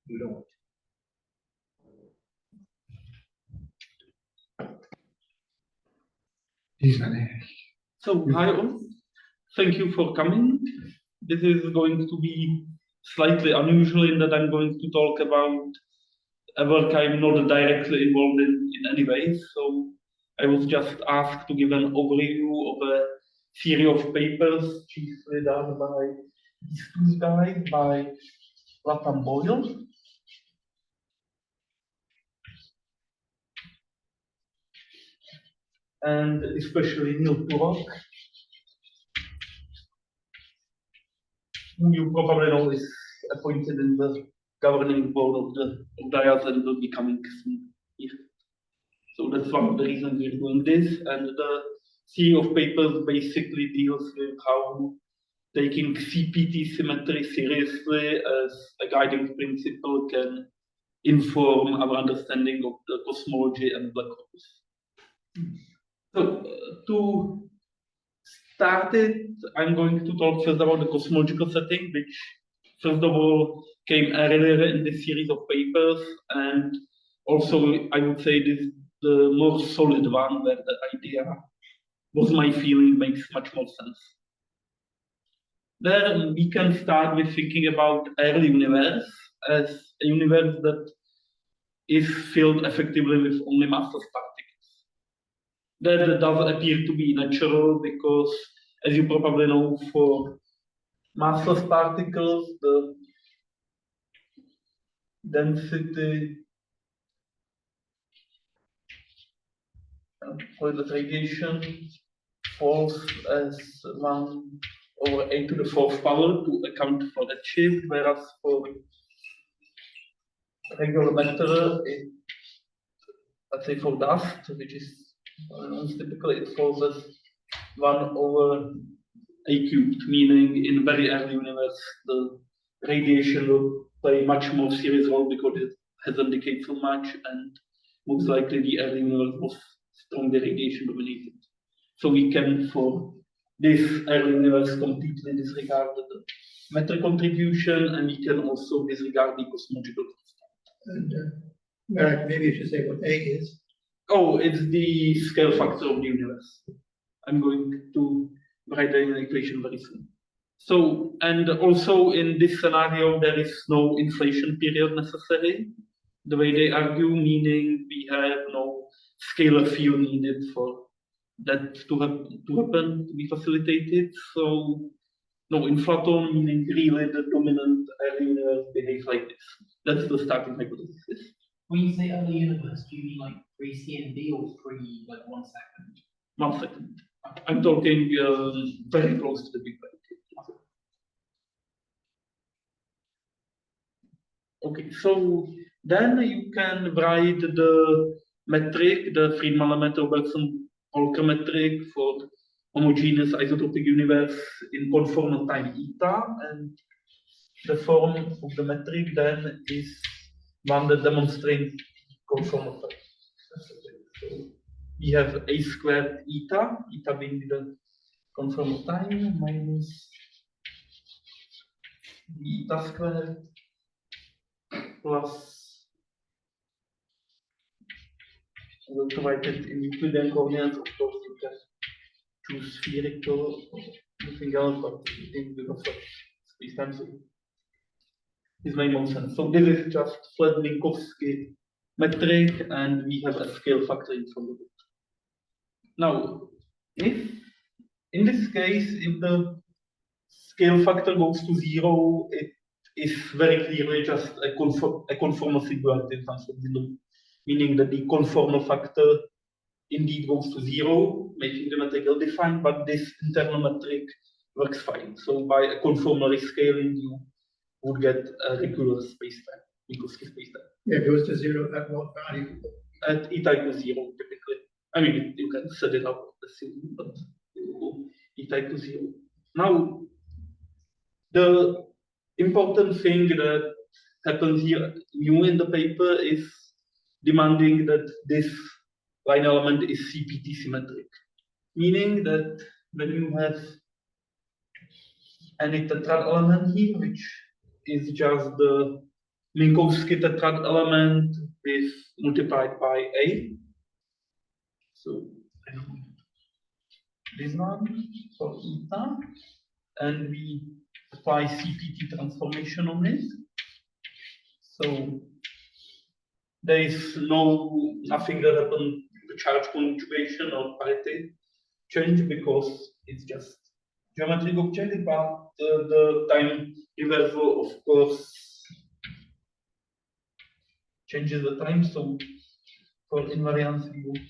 you don't. So, hi all. Thank you for coming. This is going to be slightly unusual in that I'm going to talk about a work I'm not directly involved in any way. So I was just asked to give an overview of a series of papers chiefly done by these two guys, by Latham Boyle and especially Turok, who you probably know is appointed in the governing board of the DIAS and will be coming soon here. So that's one of the reasons we're doing this. And the series of papers basically deals with how taking CPT symmetry seriously as a guiding principle can inform our understanding of the cosmology and black holes. So to start it, I'm going to talk first about the cosmological setting, which first of all came earlier in this series of papers, and also I would say this is the more solid one where the idea was my feeling makes much more sense. There we can start with thinking about early universe as a universe that is filled effectively with only massless particles. That does appear to be natural because, as you probably know, for massless particles, the density for the radiation falls as 1/8⁴ to account for that shift, whereas for regular matter, let's say for dust, which is typically it falls as 1/a³, meaning in very early universe the radiation will play much more serious role because it hasn't decayed so much, and most likely the early universe was strongly radiation dominated. So we can, for this early universe, completely disregard the metric contribution, and we can also disregard the cosmological constant. And Marek, maybe you should say what A is. Oh, it's the scale factor of the universe. I'm going to write an equation very soon. So, and also in this scenario, there is no inflation period necessary, the way they argue, meaning we have no scalar field needed for that to happen, to be facilitated. So, no inflaton, meaning really the dominant early universe behaves like this. That's the starting hypothesis. When you say early universe, do you mean like pre-CND or pre like 1 second? 1 second. I'm talking very close to the Big Bang. Okay, so then you can write the metric, the Friedmann-Lemaitre-Robertson-Walker metric for homogeneous isotropic universe in conformal time eta, and the form of the metric then is one that demonstrates conformal time. So we have a² eta being the conformal time minus the eta² plus, I will provide it in Euclidean coordinates. Of course, you can choose spherical or anything else, but I think we have such space-time, so this makes more sense. So this is just flat Minkowski metric, and we have a scale factor in front of it. Now, if in this case, if the scale factor goes to 0, it is very clearly just a conformal singularity transform, meaning that the conformal factor indeed goes to 0, making the metric ill-defined, but this internal metric works fine. So by a conformal rescaling, you would get a regular spacetime, Minkowski spacetime. Yeah, it goes to 0 at what value? At eta = 0, typically. I mean, you can set it up, but eta = 0. Now, the important thing that happens here new in the paper is demanding that this line element is CPT symmetric, meaning that when you have any tetrad element here, which is just the Minkowski tetrad element is multiplied by A. So I don't know, this one for eta, and we apply CPT transformation on it. So there is nothing that happened to charge conjugation or parity change because it's just geometric object, but the time reversal, of course, changes the time. So for invariance, we would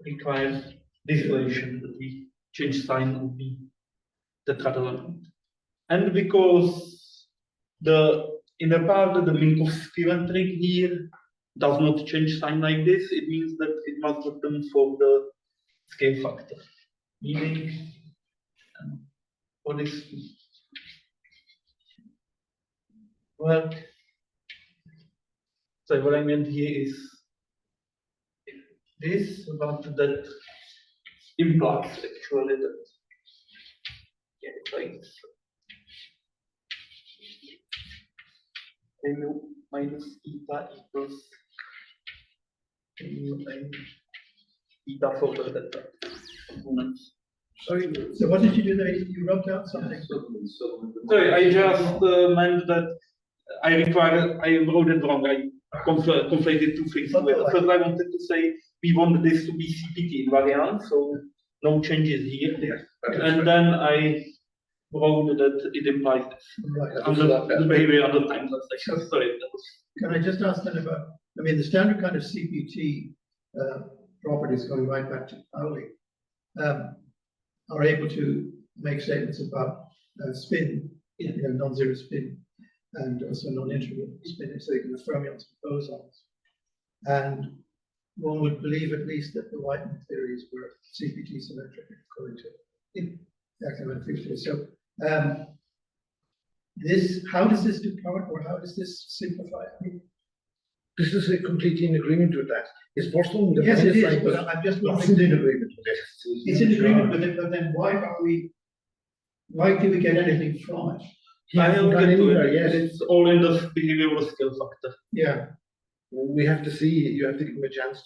require this relation that we change sign of the tetrad element. And because in the part the Minkowski metric here does not change sign like this, it means that it must happen for the scale factor. Meaning for this work. So what I meant here is this, but that implies actually that it's like this. Mu minus eta equals mu and eta for the components. Sorry, so what did you do there? You wrote out something? Sorry, I just meant that I wrote it wrong. I conflated two things. First, I wanted to say we want this to be CPT invariant, so no changes here. Yes, and then I wrote that it implies this. Right. Under the behavior under time translation. Sorry, that was. Can I just ask then about, I mean, the standard kind of CPT properties going right back to Pauli are able to make statements about spin, non-zero spin, and also non-integral spin, so you can have fermions and bosons. And one would believe at least that the Whiteman theories were CPT symmetric according to academic theory. So how does this depart, or how does this simplify? I mean, this is completely in agreement with that. It's possible. Yes, it is, but I'm just wondering. In agreement with it. It's in agreement with it, but then why do we get anything from it? I don't get to it. Yes. It's all in the behavioral scale factor. Yeah. We have to see, you have to give him a chance.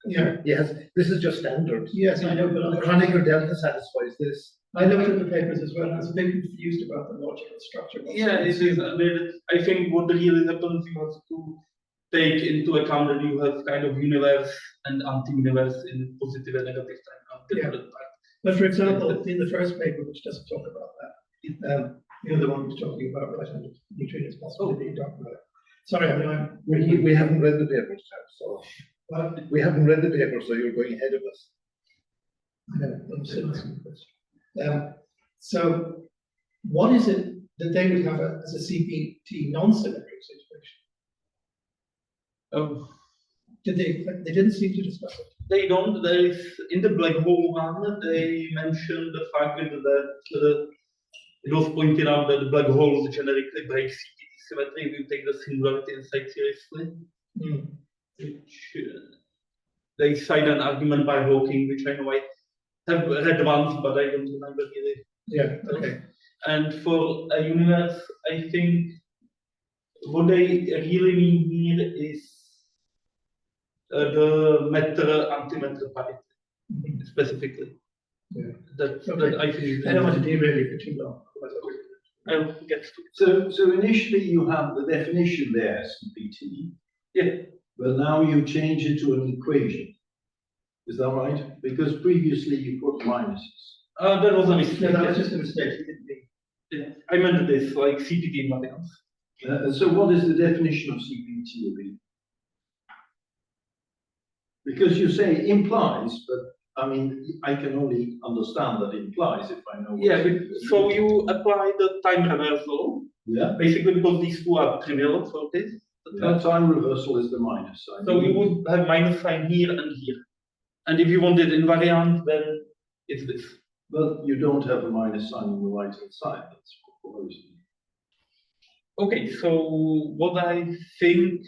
Yeah. Yes, this is just standard. Yes, I know, but the Kronecker delta satisfies this. I looked at the papers as well, and I was a bit confused about the logical structure. Yeah, it is. I think what really happens, you have to take into account that you have kind of universe and anti-universe in positive and negative time. But for example, in the first paper, which doesn't talk about that, the one who's talking about right-handed neutrinos possibility being talked about. Sorry, I mean, we haven't read the papers, so we haven't read the paper, so you're going ahead of us. I know, I'm still asking the question. So, what is it that they would have as a CPT non-symmetric situation? Oh, They didn't seem to discuss it. They don't. There is in the black hole one. They mentioned the fact that it was pointed out that the black holes generically break CPT symmetry if you take the singularity inside seriously. Which they cite an argument by Hawking, which I know I have read once, but I don't remember really. Yeah. Okay. And for a universe, I think what they really mean here is the matter-antimatter parity specifically. Yeah. That I think. I don't want to derail you for too long. I'll get to it. So initially you have the definition there, CPT. Yeah. But now you change it to an equation. Is that right? Because previously you put minuses. That was a mistake. No, that was just a mistake. It didn't mean. Yeah. I meant this like CPT invariance. So what is the definition of CPT again? Because you say implies, but I mean, I can only understand that implies if I know. Yeah, so you apply the time reversal. Yeah. Basically, because these two are trivial for this. That time reversal is the minus sign. So you would have minus sign here and here. And if you wanted invariant, then it's this. But you don't have a minus sign on the right hand side. That's proposed. Okay, so what I think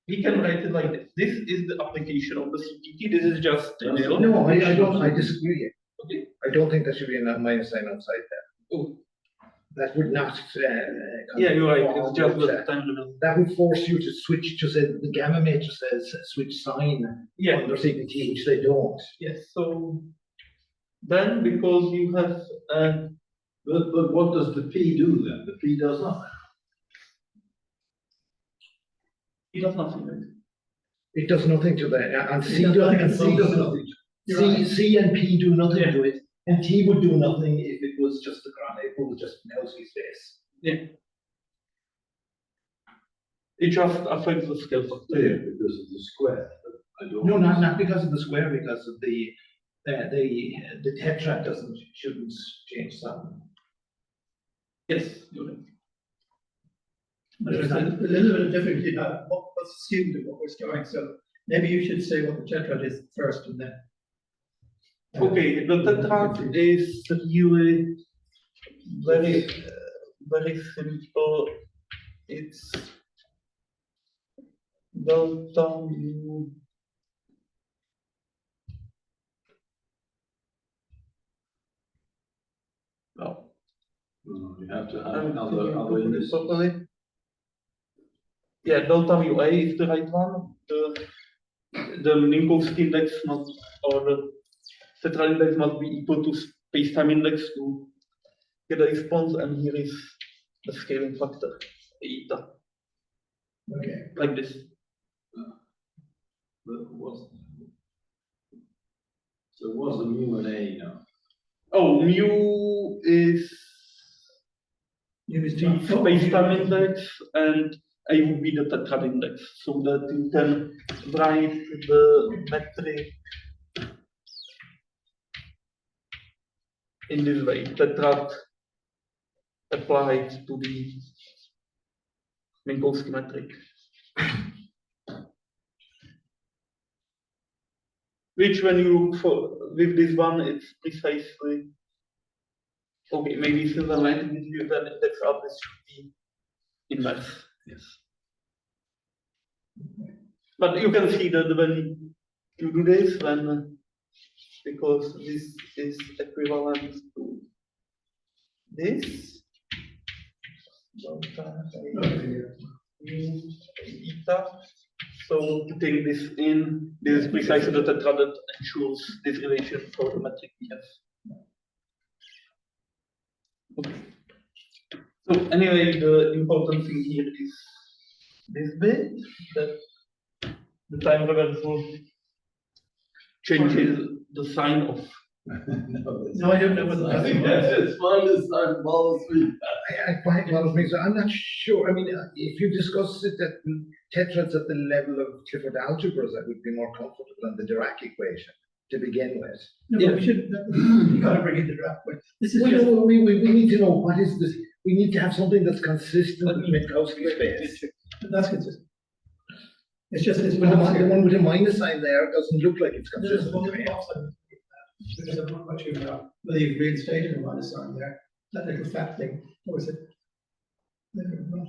we can write it like this. This is the application of the CPT. This is just No, I don't. I disagree. Okay, I don't think there should be a minus sign outside there. Oh, That would not. yeah, you're right. It's conform just with, the time level. that would force you to switch to say the gamma matrix says switch sign Yeah. under CPT, which they don't. Yes. So then, because you have But what does the P do then? The P does nothing. it does nothing. Right? It does nothing to the and It C does does, nothing and at C all. does nothing. You're C, right. C and P do nothing Yeah. to it, and T would do nothing if it was just the ground. If it was just Minkowski space. Yeah. It just affects the scale factor. Yeah, because of the square. But I don't. No, not because of the square, because of the tetrad shouldn't change something. Yes, you're right. There's a little bit of difficulty about what's assumed of what we're storing, so maybe you should say what the tetrad is first and then. Okay, the tetrad is really very, very simple. It's delta mu. No, You have to have I'm other thinking properly, indices. properly. Yeah, delta mu A is the right one. The Minkowski index must, or the tetrad index must be equal to space-time index to get a response, and here is the scaling factor, eta, Okay, like this. But what's the mu and A now? Oh, mu is you was the space-time index, and A would be the tetrad index, so that you can write the metric in this way, tetrad applied to the Minkowski metric. Which, when you look for with this one, it's precisely okay. Maybe since I'm writing it here, then index up, this should be inverse. Yes. But you can see that when you do this, when because this is equivalent to this delta mu eta. So putting this in, this is precisely the tetrad that ensures this relation for the metric BF. Okay. So anyway, the important thing here is this bit, that the time reversal changes the sign of. No, I don't know what I think that's as fun as I'm balls with. I quite well with me, so I'm not sure. I mean, if you discuss it at tetrads at the level of Clifford algebras, I would be more comfortable than the Dirac equation to begin with. No, Yeah. but we should, you gotta bring in the draft point. This is Well, just. no, we need to know what is this. We need to have something that's consistent with Minkowski space. That's consistent. It's just this But the box here. one with a minus sign there doesn't look like it's There's consistent. one to me. box on it. Because I'm not quite sure about whether you've reinstated a minus sign there, that little fat thing, or is it? Never mind.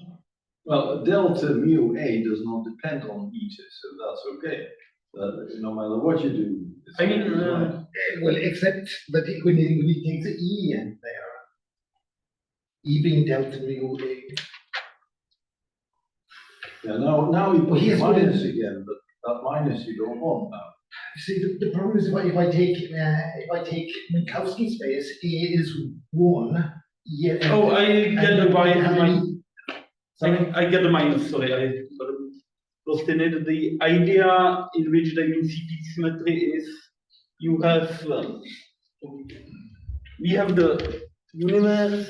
Well, delta mu A does not depend on eta, so that's okay. No matter what you do. it's I mean, right. Well, except that when you take the E in there, E being delta mu A. Yeah, now you put Here's the what it- minus again, but that minus you don't want now. See, the problem is if I take Minkowski space, A is 1. Yeah. Oh, I get the y and my. Sorry? I get the minus. Sorry, I lost in it. The idea in which they use CPT symmetry is you have we have the universe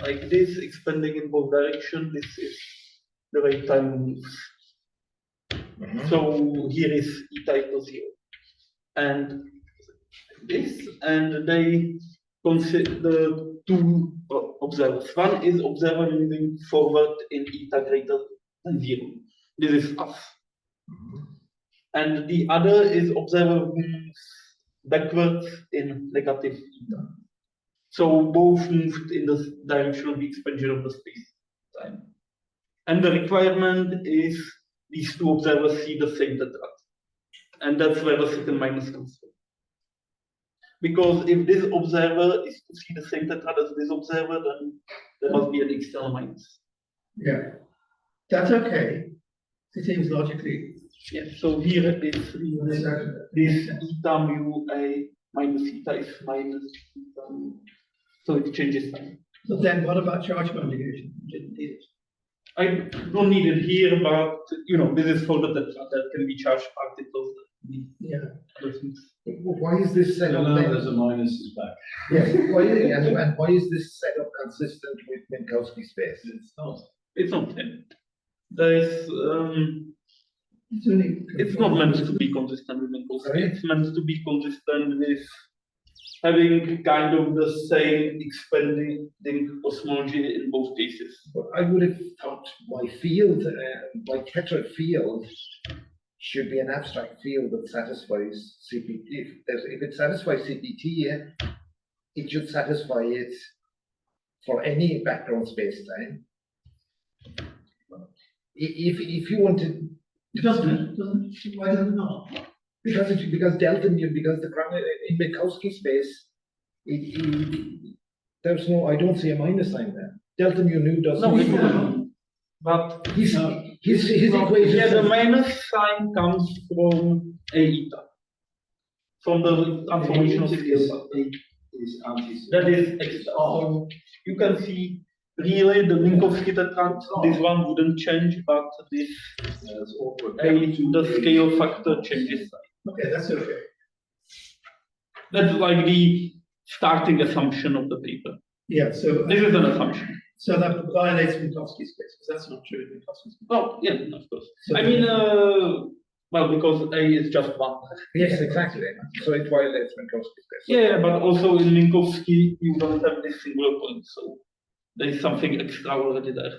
like this expanding in both directions. This is the way time moves. So here is eta equals 0, and this, and they consider the two observers. One is observer moving forward in eta greater than 0. This is us. And the other is observer who moves backwards in negative eta. So both moved in the direction of the expansion of the space time. And the requirement is these two observers see the same tetrad. And that's where the second minus comes from. Because if this observer is to see the same tetrad as this observer, then there must be an external minus. Yeah, that's okay. It seems logically. Yeah, so here it is this eta mu a minus eta is minus eta mu. So it changes sign. But then what about charge conjugation? You didn't need it. I don't need it here, but you know, this is for the tetrad that can be charged particles. Yeah. Other things. Why is this So setup now then? there's a minus is back. Yes, and why is this setup consistent with Minkowski space? It's not. It's not him. There is it's not meant to be consistent with Minkowski. Sorry? It's meant to be consistent with having kind of the same expanding cosmology in both cases. But I would have thought my field, my tetrad field, should be an abstract field that satisfies CPT. If it satisfies CPT, it should satisfy it for any background space-time. If you want to, It doesn't it? Why does it not? because delta mu, because the in Minkowski space, there's no, I don't see a minus sign there. Delta mu nu doesn't. No, it's not. But His equation. yeah, the minus sign comes from a eta, from the transformation of scale. Is anti. That is extra. So you can see really the Minkowski tetrad. This one wouldn't change, but this That's awkward. the scale factor changes. Okay, that's okay. That's like the starting assumption of the paper. Yeah, so This is an assumption. so that violates Minkowski space, because that's not true in Minkowski space. Oh, yeah, of course. So I mean, well, because A is just one. Yes, exactly. So it violates Minkowski space. Yeah, but also in Minkowski, you don't have this singular point, so there is something extra already there.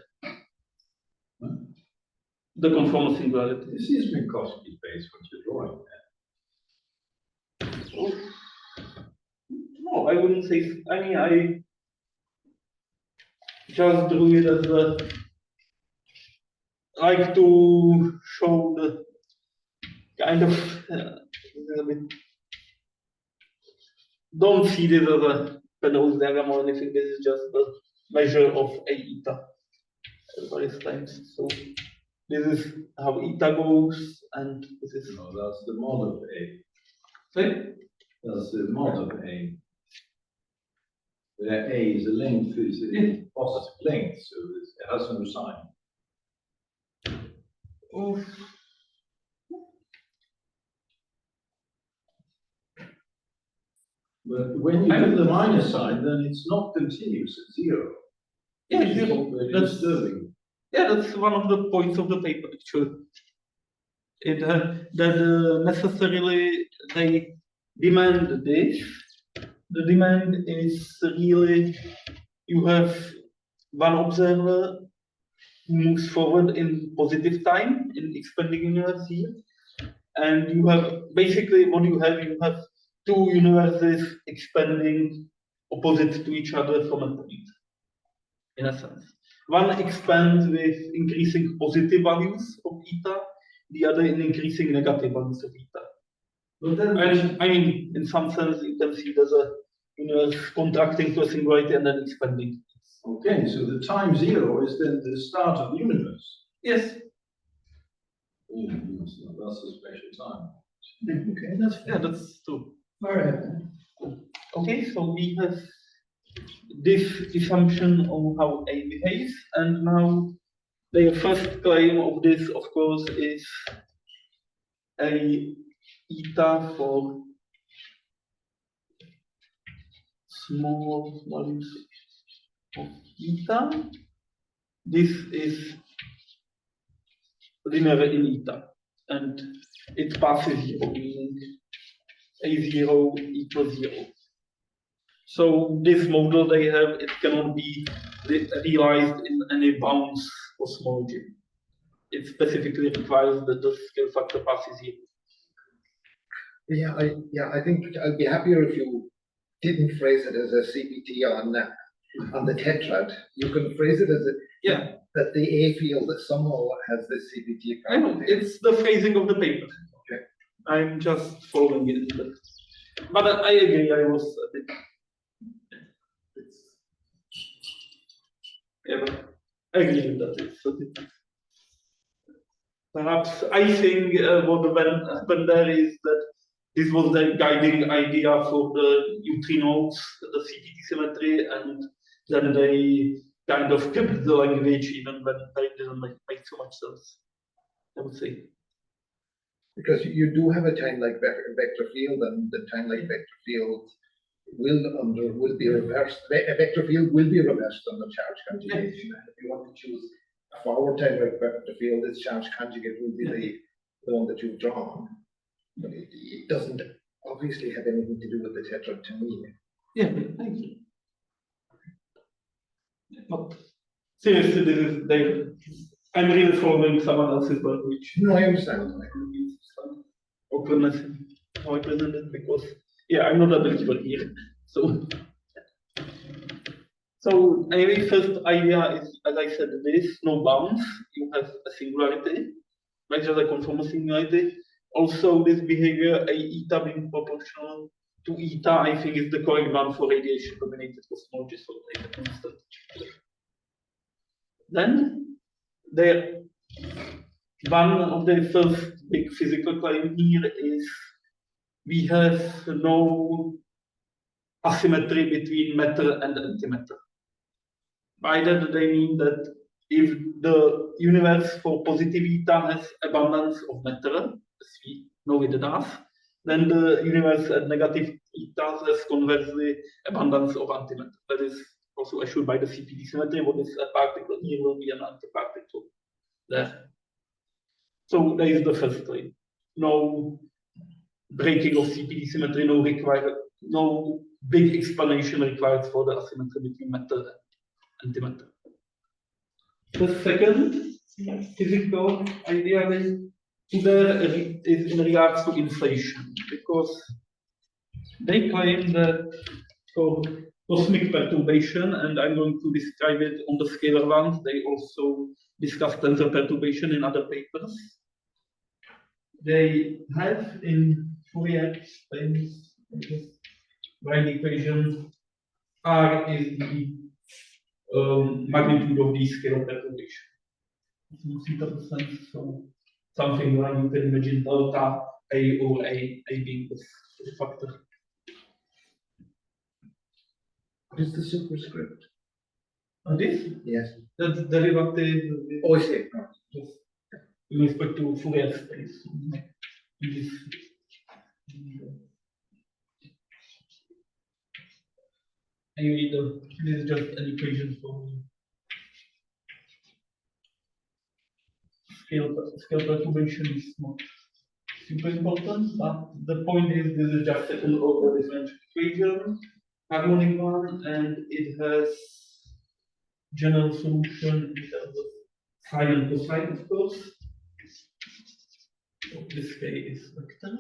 The conformal singularity. This is Minkowski space, what you're drawing there. No, I wouldn't say. I mean, I just drew it as a like to show the kind of a bit. Don't see this as a Penrose diagram or anything. This is just the measure of a eta at various times. So this is how eta goes, and this is. No, that's the mod of A. Sorry? That's the mod of A. Where A is a length, is a positive length, so it has no sign. Oh. But when you do the minus sign, then it's not continuous at zero. Yeah, Which is zero. very That's- disturbing. Yeah, that's one of the points of the paper, actually. It that necessarily they demand this. The demand is really you have one observer who moves forward in positive time in expanding universe here, and you have basically what you have two universes expanding opposite to each other from a point, in a sense. One expands with increasing positive values of eta, the other in increasing negative values of eta. But then, And I mean, in some sense, you can see there's a universe contracting to a singularity and then expanding. okay, so the time zero is then the start of the universe. Yes. Oh, that's a special time. Okay, that's Yeah, that's true. all right. Okay, so we have this assumption on how A behaves, and now the first claim of this, of course, is a eta for small values of eta. This is linear in eta, and it passes zero, meaning A0 equals 0. So this model they have, it cannot be realized in any bounds cosmology. It specifically requires that the scale factor passes 0. I think I'd be happier if you didn't phrase it as a CPT on the tetrad. You can phrase it as Yeah, that the A field that somehow has this CPT I know, property. it's the phrasing of the paper. Okay. I'm just following it. But But I agree, I was a bit. Yeah, but I agree with that. It's a bit. Perhaps I think what happened there is that this was the guiding idea for the neutrinos, the CPT symmetry, and then they kind of kept the language even when they didn't make so much sense, I would say. Because you do have a time-like vector field, and the time-like vector field will be reversed. A vector field will be reversed under charge conjugation. And if you want to choose a forward time-like vector field, its charge conjugate will be the one that you've drawn. But it doesn't obviously have anything to do with the tetratomy. Yeah, thank you. But seriously, this is I'm really following someone else's language. No, I understand. Openness in how I present it, because yeah, I'm not a believer here. So anyway, first idea is, as I said, there is no bounds. You have a singularity, right? Just a conformal singularity. Also, this behavior a eta being proportional to eta, I think, is the correct one for radiation dominated cosmology. So take a constant. Then there, one of the first big physical claim here is we have no asymmetry between matter and antimatter. By that they mean that if the universe for positive eta has abundance of matter, as we know it does, then the universe at negative eta has conversely abundance of antimatter. That is also assured by the CPT symmetry. What is a particle here will be an antiparticle there. So that is the first claim. No breaking of CPT symmetry, no big explanation required for the asymmetry between matter and antimatter. The second physical idea is in regards to inflation, because they claim that for cosmic perturbation, and I'm going to describe it on the scalar ones, they also discuss tensor perturbation in other papers. They have in Fourier space, right equation, R is the magnitude of the scalar perturbation. So something like you can imagine delta A or A being the factor. What is the superscript? This? Yes. That's derivative. Oh, I see. Just with respect to Fourier space. Anyway, this is just an equation for scale perturbation is not super important, but the point is this is just second order differential equation, harmonic one, and it has general solution in terms of sine and cosine, of course. So this K is vector.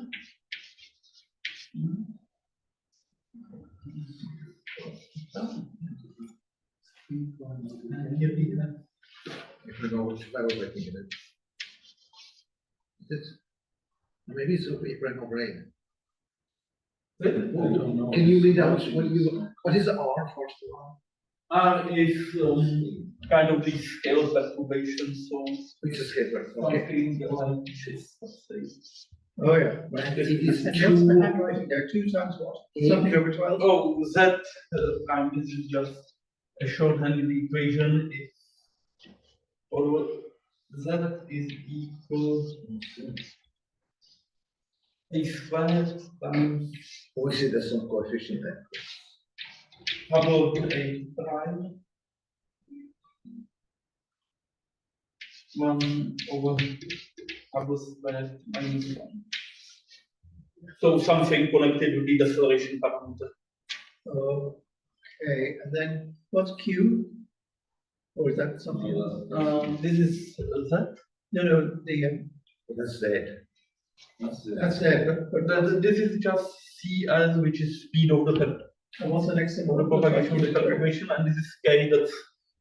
And here we have. I don't know which level I think it is. Maybe it's over brain. I don't know. Can you read out what is R first of all? R is kind of the scale perturbation, so Which is scale? Okay. something like this, let's say. Oh, yeah. It is And what's the two. handwriting there? 2 times what? Something over 12? Oh, that this is just a shorthand equation. Or that is equal to a squared times We see there's some coefficient there. about a prime 1 over double squared minus 1. So something connected with the deceleration parameter. Okay, and then what's Q? Or is that something else? This is that. No, That's that. that's there, but This is just CS, which is speed of the and what's the next thing? propagation of the perturbation, and this is K, that's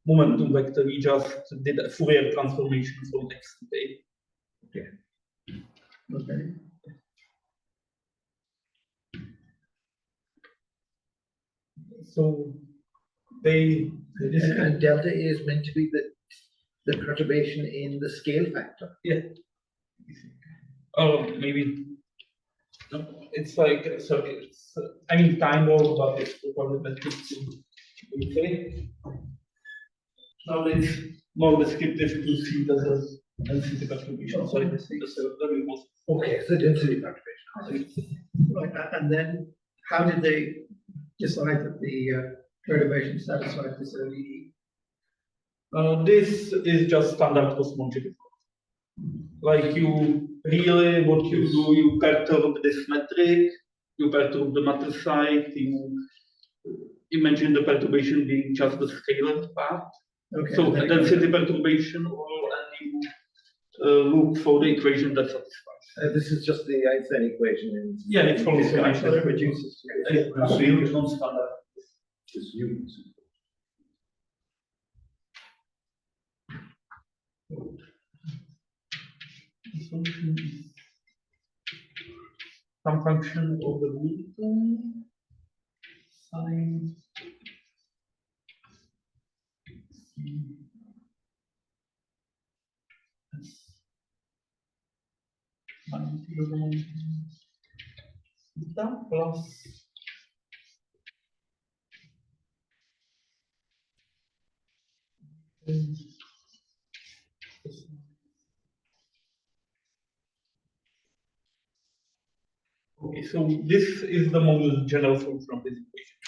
momentum vector. We just did a Fourier transformation from X to K. Okay. So they this And delta A is meant to be the perturbation in the scale factor. or maybe no, it's like so it's I mean kind of, but it's problematic to say. Now it's more descriptive to see that as density perturbation. So it's very most Okay, so density perturbation. Right, and then how did they decide that the perturbation satisfied this ODE? this is just standard cosmological. Like you really what you do, you perturb this metric, you perturb the matter site, you imagine the perturbation being just the scalar part. Okay. So and then- density perturbation, and you look for the equation that satisfies. This is just the Einstein equation. Yeah, it follows the So Einstein it reduces. It's non-standard. It's units. The solution is some function of the root sine theta plus okay, so this is the most general solution of this equation.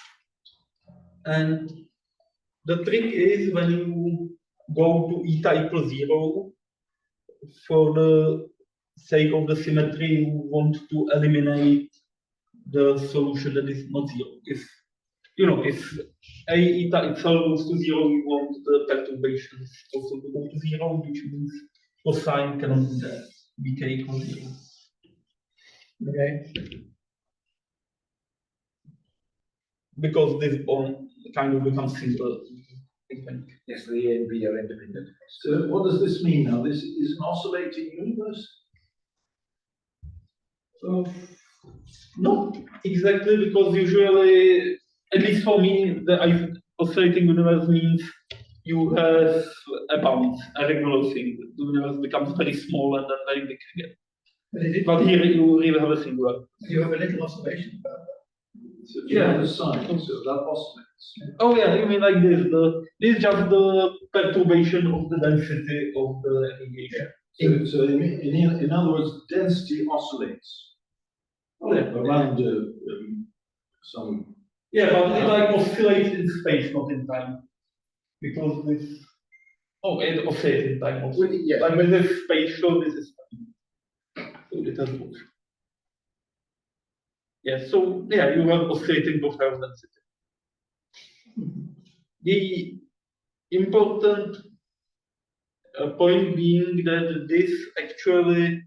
And the trick is when you go to eta equals 0, for the sake of the symmetry, you want to eliminate the solution that is not 0. If you know, if a eta itself goes to 0, we want the perturbations also to go to 0, which means cosine cannot be there. Bk equals 0. Okay, Because this bond kind of becomes singular. Yes, the A and B are independent. So what does this mean now? This is an oscillating universe? Not exactly, because usually, at least for me, the oscillating universe means you have a bounce, a regular thing. The universe becomes very small and then very big again. But here you really have a singular. you have a little oscillation about that. So if you have a sine, so that oscillates. Oh yeah, you mean like this? This is just the perturbation of the density of the radiation. So in other words, density oscillates around some. Yeah, but it like oscillates in space, not in time. Because this. Oh, it oscillates in time also. Yes. Like when this is spatial, this is time. So it has both. Yeah, so yeah, you have oscillating both have density. The important point being that this actually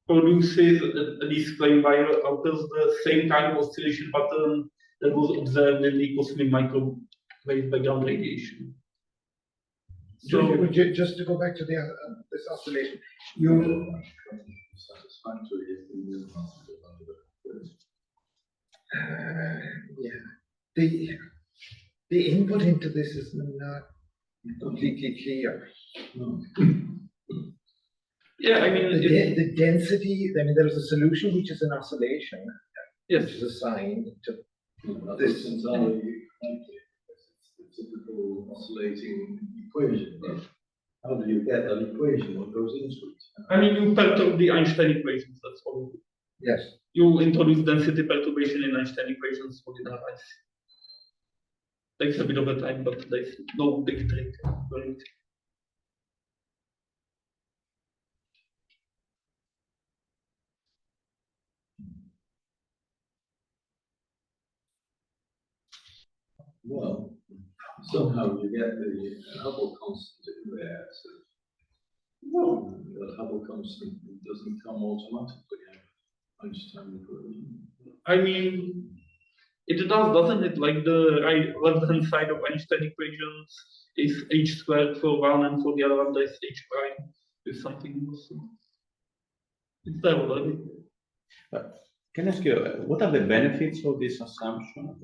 produces, at least claimed by authors, the same kind of oscillation pattern that was observed in the cosmic microwave background radiation. So, Just to go back to this oscillation, you Satisfactory if we move on to yeah, the input into this is not completely clear. yeah, I mean, The density, I mean, there's a solution which is an oscillation, yes, which is assigned to this this. entirely it's the typical oscillating equation. But how do you get that equation? What goes into it? I mean, you perturb the Einstein equations, that's all. Yes. You introduce density perturbation in Einstein equations for the arise. Takes a bit of a time, but there's no big trick for it. Well, somehow you get the Hubble constant in there. So the Hubble constant doesn't come automatically out of Einstein equation. I mean, it does, doesn't it? Like the left-hand side of Einstein equations is h squared for one, and for the other one there is h prime with something else. It's there already. Can I ask you, what are the benefits of this assumption?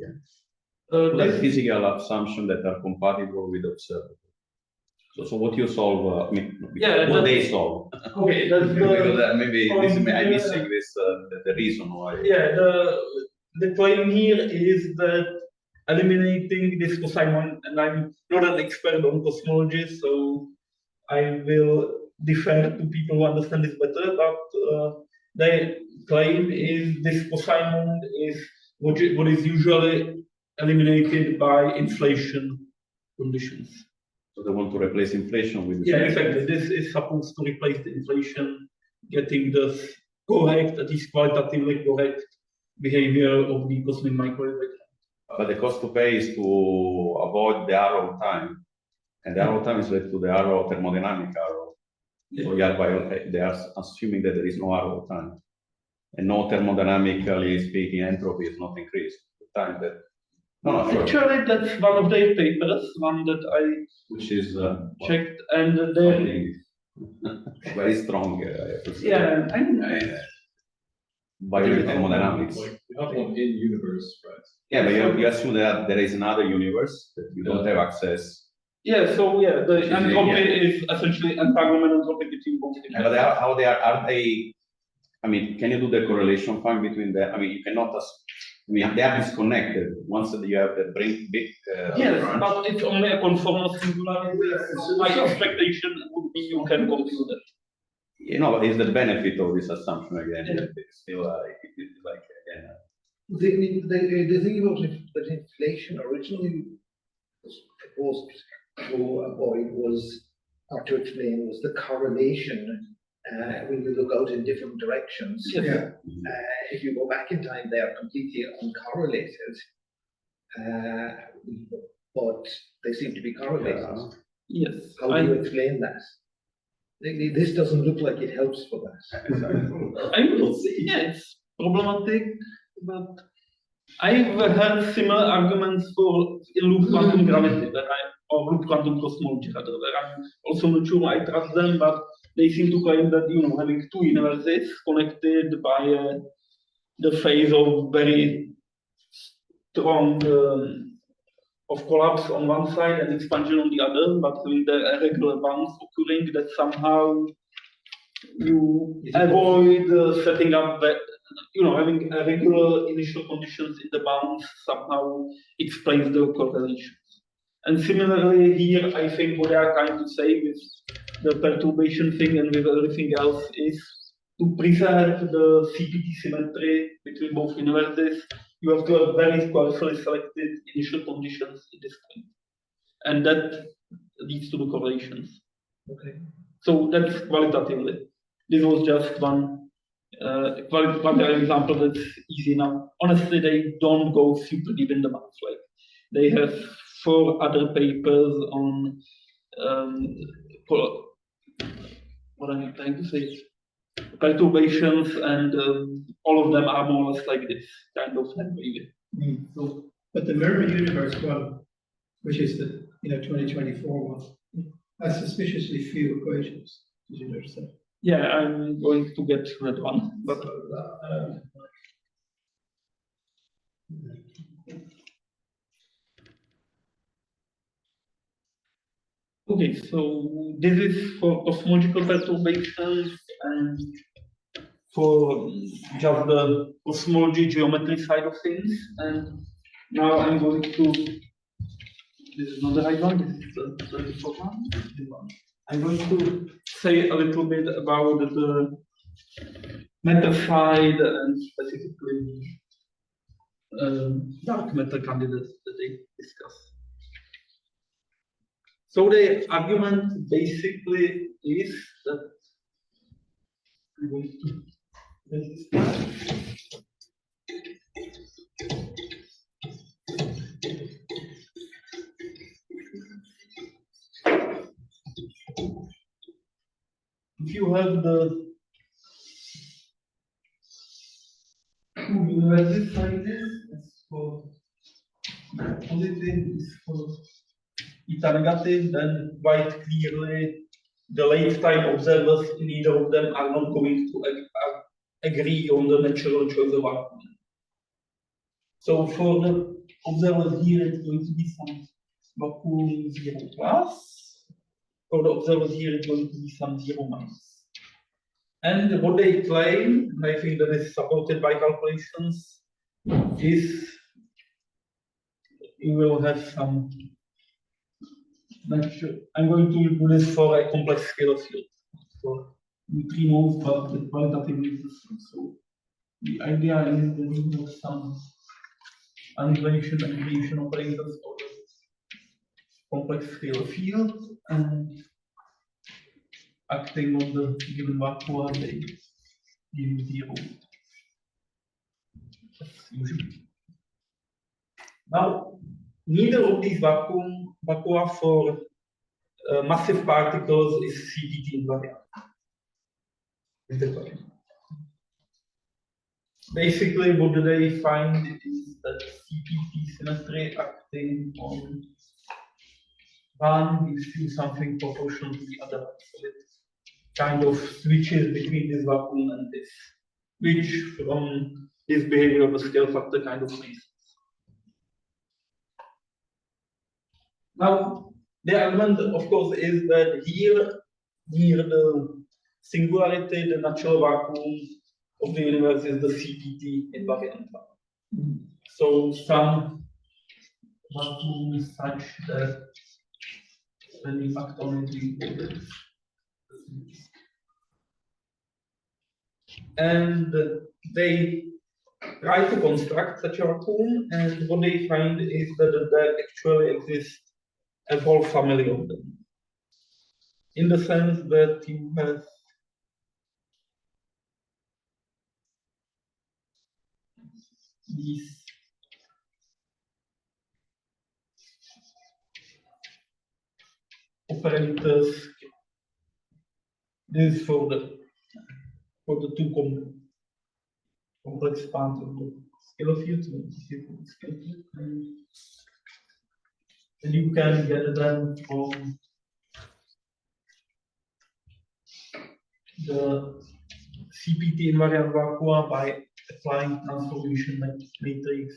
like This, physical assumptions that are compatible with observable. So what you solve, I mean, Yeah, what they that's- solve. okay, that's Because the, maybe this, I'm missing this, the reason why. yeah, the claim here is that eliminating this cosine, and I'm not an expert on cosmology, so I will defer to people who understand this better, but the claim is this cosine is what is usually eliminated by inflation conditions. So they want to replace inflation with. Yeah, exactly. This is supposed to replace the inflation, getting the correct, at least qualitatively correct behavior of the cosmic microwave. But the cost to pay is to avoid the arrow time, and the arrow time is related to the arrow thermodynamic arrow. So they are assuming that there is no arrow time, and no thermodynamically speaking entropy is not increased. The time that sure. Actually, that's one of their papers, one that I Which is checked, and they very strong. yeah, I Biothermodynamics. You have one in universe, right? Yeah, but you assume that there is another universe that you don't have access. yeah, so yeah, the Which is, entropy is essentially entanglement entropy between both. But how they are they? I mean, can you do the correlation point between them? I mean, you cannot. I mean, they are disconnected. Once that you have the big. Yes, branch. but it's only a conformal singularity. My expectation would be you can compute it. You know, is the benefit of this assumption again? It's still it's like again. The thing about that inflation originally was proposed to avoid was, or to explain, was the correlation when you look out in different directions. Yes. Yeah. If you go back in time, they are completely uncorrelated, but they seem to be correlated. Yes. How do you explain that? This doesn't look like it helps for that. I will say, yeah, it's problematic, but I've heard similar arguments for loop quantum gravity or loop quantum cosmology rather. I'm also not sure I trust them, but they seem to claim that having two universes connected by the phase of very strong of collapse on one side and expansion on the other, but with the irregular bounds occurring, that somehow you avoid setting up that, having irregular initial conditions in the bounds somehow explains the correlations. And similarly here, I think what they are trying to say with the perturbation thing and with everything else is to preserve the CPT symmetry between both universes. You have to have very carefully selected initial conditions in this point. And that leads to the correlations. Okay. So that's qualitatively. This was just one qualitative example that's easy enough. Honestly, they don't go super deep in the math. Like they have 4 other papers on what am I trying to say? Perturbations, and all of them are more or less like this kind of language. So, but the mirror universe one, which is the 2024 one, has suspiciously few equations. Did you notice that? Yeah, I'm going to get to that one. But okay, so this is for cosmological perturbations and for just the cosmology geometry side of things. And now I'm going to, this is not the right one, this is the 34th one. I'm going to say a little bit about the matter side and specifically dark matter candidates that they discuss. So the argument basically is that I'm going to if you have the two universes like this, it's for positive, it's for eta negative, then quite clearly the late time observers in either of them are not going to agree on the natural choice of argument. So for the observers here it's going to be some vacuum 0 plus, for the observers here it's going to be some 0 minus. And what they claim, and I think that is supported by calculations, is you will have some. I'm going to do this for a complex scalar field, for neutrinos, but the qualitative is the same. So the idea is that we have some annihilation and creation operators for the complex scalar field, and acting on the given vacua, they give 0. That's usually. Now, neither of these vacua for massive particles is CPT invariant. Basically, what they find is that CPT symmetry acting on one gives you something proportional to the other. So it kind of switches between this vacuum and this, which from this behavior of the scale factor kind of makes sense. Now, the argument, of course, is that here, near the singularity, the natural vacuum of the universe is the CPT invariant. So some vacuum is such that when you act on it, you get this. And they try to construct such a vacuum, and what they find is that there actually exists a whole family of them. In the sense that you have these operators. This is for the two complex parts of the scalar field. And you can get them from the CPT invariant vacua by applying transformation matrix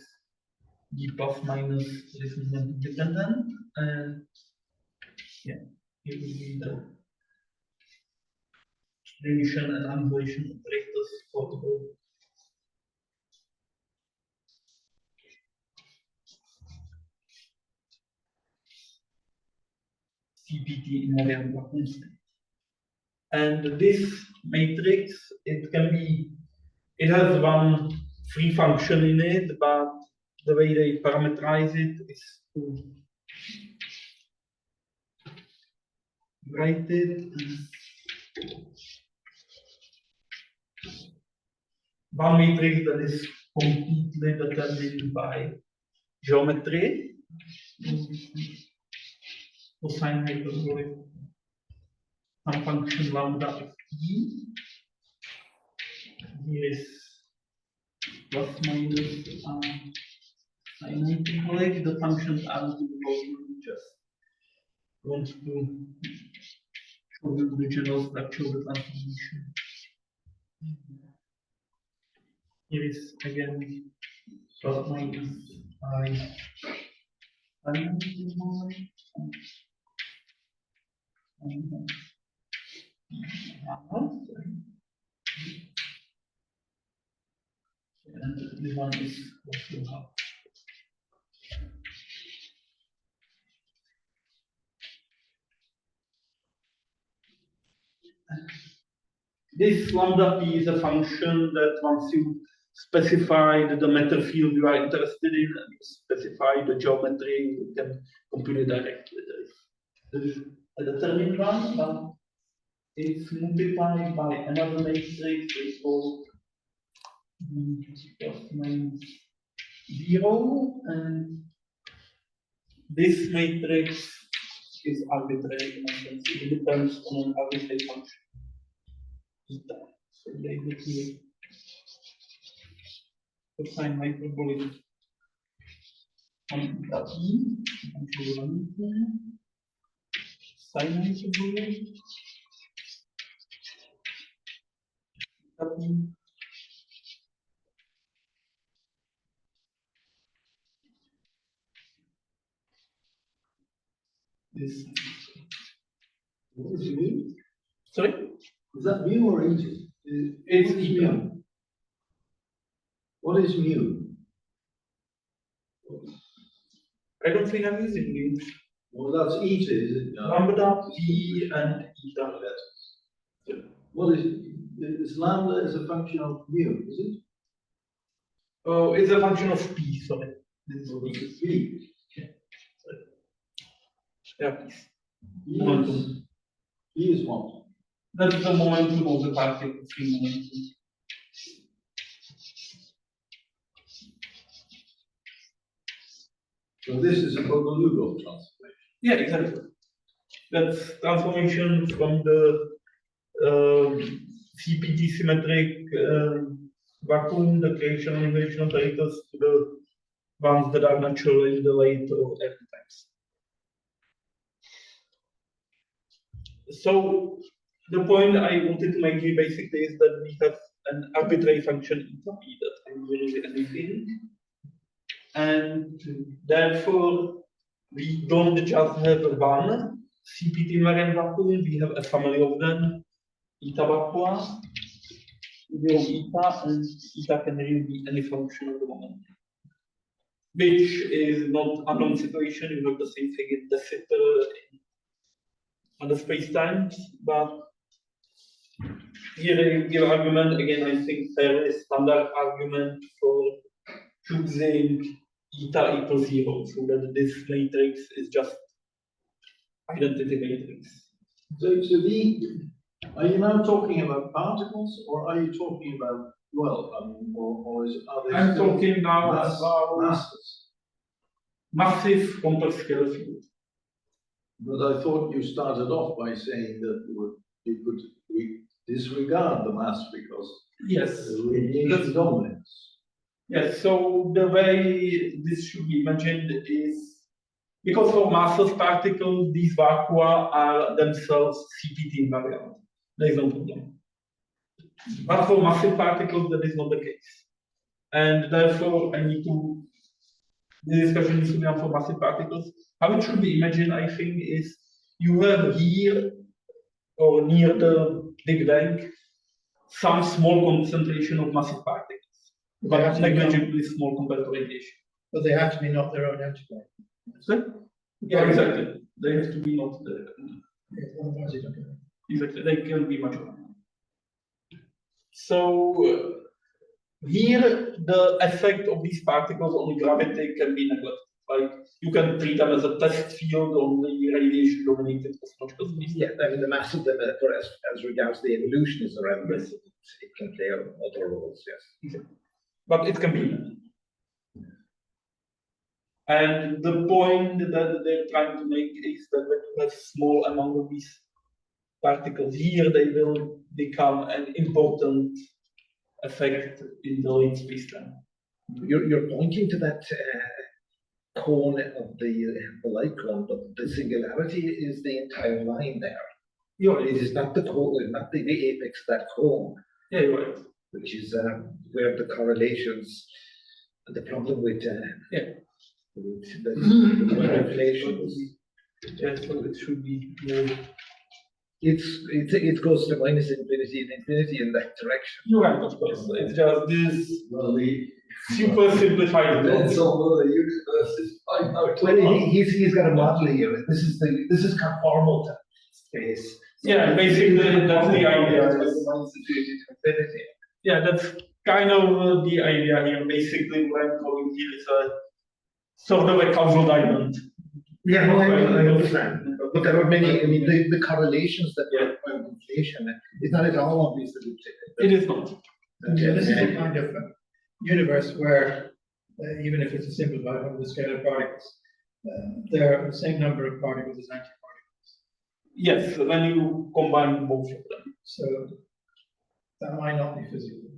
G plus minus resonant dependent, and yeah, it will be the distribution and annihilation operators for the whole. CPT invariant vacuum state. And this matrix, it has one free function in it, but the way they parameterize it is to write it as one matrix that is completely determined by geometry. Cosine hyperbolic some function lambda of e. Here is plus minus sine hyperbolic. The functions are just want to show you the general structure of the transformation. Here is again plus minus I sine hyperbolic. And this one is also half. This lambda p is a function that once you specify the matter field you are interested in and you specify the geometry, you can compute it directly. There is a determined one, but it's multiplied by another matrix called plus minus 0, and this matrix is arbitrary in a sense. It depends on an arbitrary function. So they give you cosine hyperbolic omega e, sine hyperbolic, this. What is mu? Sorry, Is that mu or eta? it's What is eta. mu? What is mu? I don't think I'm using mu. Well, that's eta, is it? Lambda, E, and eta. What is lambda is a function of mu, is it? Oh, it's a function of P, sorry. This is Or P. is it v? Yeah, please. V is, Momentum. v is what? That's the momentum of the particle, free momentum. So this is a Bogolubov transformation. Yeah, exactly. That's transformation from the CPT-Symmetric vacuum, the creation and annihilation operators, to the ones that are natural in the late or early times. So the point I wanted to make here basically is that we have an arbitrary function eta p that can be really anything, and therefore we don't just have one CPT invariant vacuum, we have a family of them, eta vacua, eta, and eta can really be any function of the moment. Which is not unknown situation, you have the same thing in the sitter in other spacetimes, but here they give argument, again, I think there is standard argument for choosing eta equals 0, so that this matrix is just identity matrix. So are you now talking about particles, or are you talking about, well, or are they I'm still talking now mass- about masses? massive complex scalar field. But I thought you started off by saying that you could disregard the mass because Yes. the radiation dominates. Yes, so the way this should be imagined is, because for massless particles, these vacua are themselves CPT invariant. There is no problem. But for massive particles, that is not the case. And therefore, the discussion needs to be done for massive particles. How it should be imagined, I think, is you have here, or near the Big Bang, some small concentration of massive particles, They have but to be negligibly small compared to radiation. But they have to be not their own antibody. So, yeah, exactly. They have to be not the, Otherwise, you don't get it. exactly. They can be much more. So here, the effect of these particles on gravity can be neglected. Like you can treat them as a test field on the radiation-dominated cosmological space. Yeah, I mean, the mass of them, as regards the evolution is irrelevant. Yes. It can play other roles, yes. But it can be. And the point that they're trying to make is that when you have small amount of these particles here, they will become an important effect in the late space-time. You're pointing to that cone of the light cone, but the singularity is the entire line there. You're It right. is not the cone, not the apex of that cone, Yeah, you're right. which is where the correlations, the problem with with the revelations. Yeah, so it should be more. It goes to minus infinity and infinity in that direction. You're right, of course. It's just this Well, the super simplified. depends on whether the universe is finite or Well, not. he's got a model here. This is conformal to space. Yeah, basically that's the idea. Minus infinity to infinity. Yeah, that's kind of the idea here. Basically, what I'm calling here is a sort of a causal diamond. Yeah, no, I understand. But there are many, I mean, the correlations that are about inflation, it's not at all obvious that It is not. This is a kind of universe where, even if it's a simplified one of the scalar particles, there are the same number of particles as antiparticles. Yes, when you combine both of them. So that might not be physical.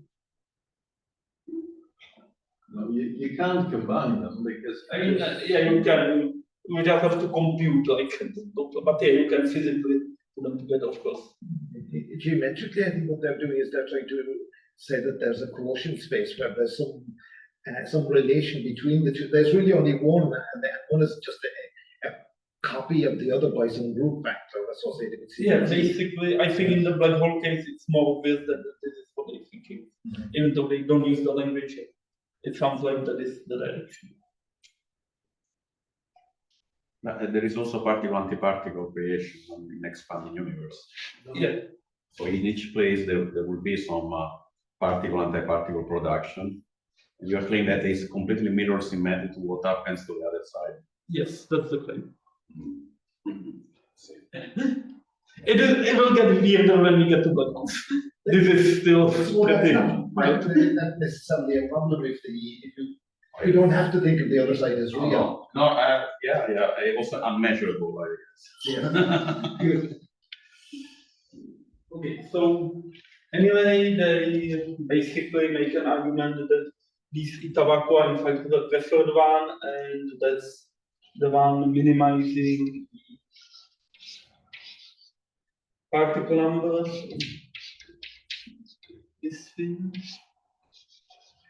No, you can't combine them because I mean, yeah, you can. You just have to compute, like, but yeah, you can physically put them together, of course. Geometrically, I think what they're doing is they're trying to say that there's a quotient space where there's some relation between the two. There's really only one, and one is just a copy of the other by some group factor associated with CPT. Yeah, basically, I think in the black hole case, it's more obvious that this is what they're thinking. Even though they don't use the language, it sounds like that is the direction. There is also particle-antiparticle creation in expanding universe. Yeah. So in each place there will be some particle-antiparticle production. And you are claiming that it's completely mirror symmetry to what happens to the other side. Yes, that's the claim. It will get weirder when we get to black holes. This is still pretty Not necessarily a problem if you don't have to think of the other side as real. Yeah. Also unmeasurable, I guess. Yeah. good. Okay, so anyway, they basically make an argument that these eta vacua in fact the preferred one, and that's the one minimizing particle numbers. This thing.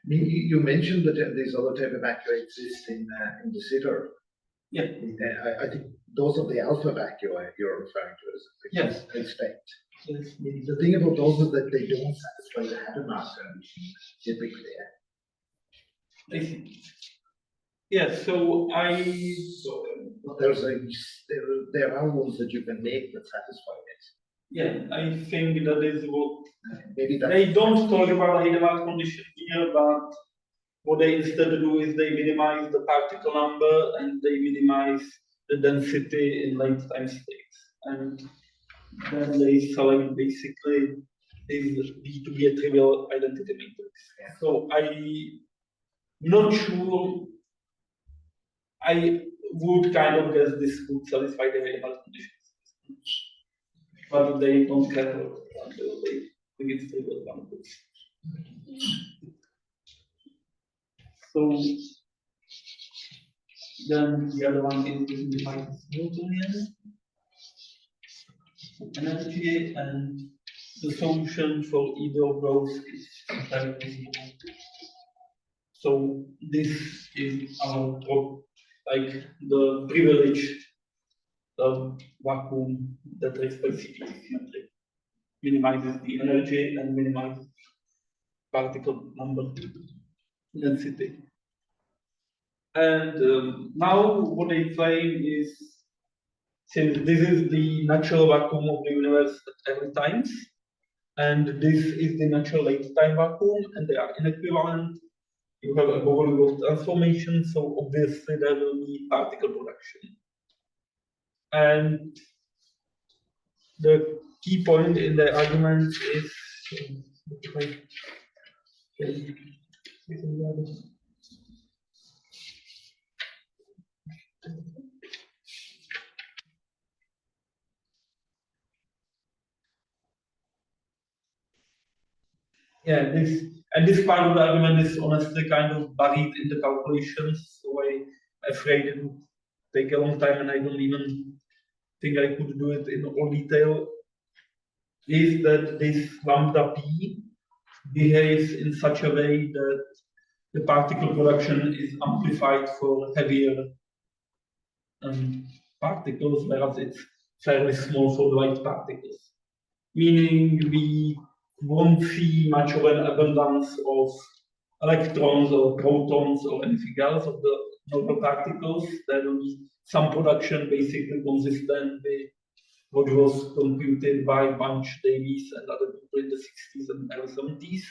You mentioned that these other type of vacua exist in the sitter. Yeah. I think those are the alpha vacua you're referring to as. Yes. I expect. Yes. The thing about those is that they don't satisfy the Hadamard condition typically. I see. Yeah, so But there are ones that you can make that satisfy it. yeah, I think that is what Maybe that's they don't talk about the Hadamard condition here, but what they instead do is they minimize the particle number and they minimize the density in late time states. And then they select basically is B to be a trivial identity matrix. Yeah. So I'm not sure. I would kind of guess this would satisfy the Hadamard conditions. But they don't care until they think it's trivial one. So then the other one is defined as Newtonian energy, and the solution for either of those is entirely zero. So this is our like the privileged vacuum that respects CPT-Symmetric, minimizes the energy and minimizes particle number density. And now what they claim is, since this is the natural vacuum of the universe at every times, and this is the natural late time vacuum, and they are inequivalent, you have a Boyle transformation, so obviously there will be particle production. And the key point in the argument is yeah, this part of the argument is honestly kind of buried in the calculations, so I'm afraid it would take a long time, and I don't even think I could do it in all detail. Is that this lambda p behaves in such a way that the particle production is amplified for heavier particles, whereas it's fairly small for light particles. Meaning we won't see much of an abundance of electrons or protons or anything else of the normal particles. There will be some production basically consistent with what was computed by Bunch, Davies, and other people in the 60s and early 70s.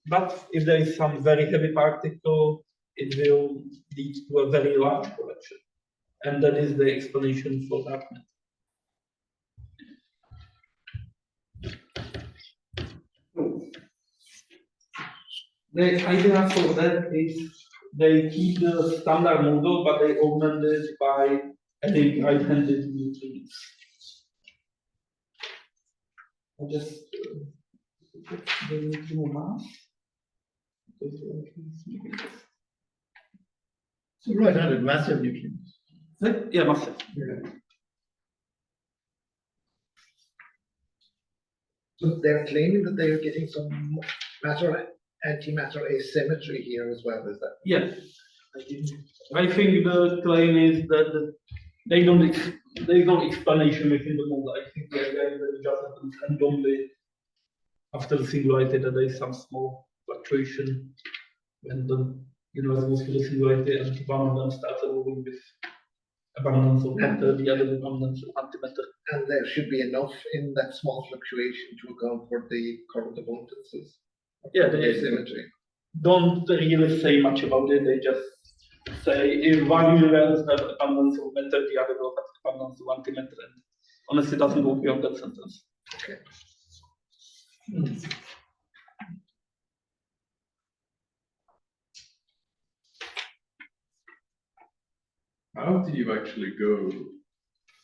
But if there is some very heavy particle, it will lead to a very large production. And that is the explanation for that. The idea for that is they keep the standard model, but they augment it by adding right-handed neutrinos. I just put the neutrino mass. So right-handed massive neutrinos. Yeah, massive. Yeah. So they're claiming that they are getting some matter antimatter asymmetry here as well, is that? Yeah. I think the claim is that there is no explanation within the model. I think the idea is that it just happens randomly after the singularity that there is some small fluctuation when the universe goes to the singularity and one of them starts evolving with abundance of matter, the other with abundance of antimatter. And there should be enough in that small fluctuation to account for the current abundances. Yeah, The they asymmetry. don't really say much about it. They just say if one universe has abundance of matter, the other will have abundance of antimatter. And honestly, it doesn't go beyond that sentence. Okay. How did you actually go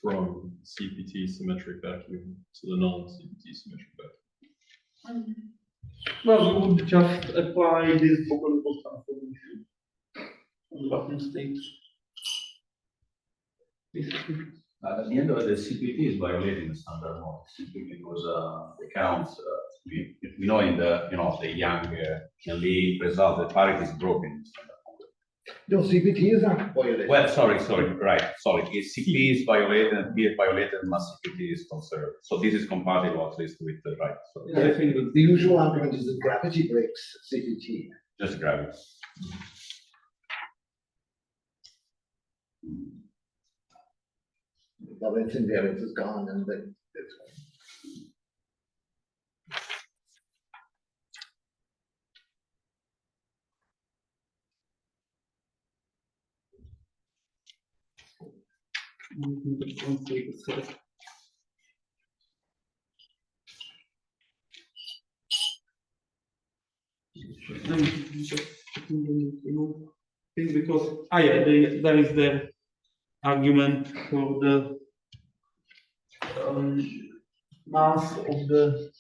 from CPT-symmetric vacuum to the non-CPT-symmetric vacuum? Well, you would just apply this topological transformation on the bottom state. At the end of it, the CPT is violating the standard model simply because the counts, we know in the the Young Lee result, the parity is broken in the standard model. No, CPT is not violated. Well, sorry, If CP is violated and P is violated, mass CPT is conserved. So this is compatible at least with the right. So Yeah, I think The usual argument is that gravity breaks CPT. just gravity. The Lorentz invariance is gone and then it's because there is the argument for the mass of the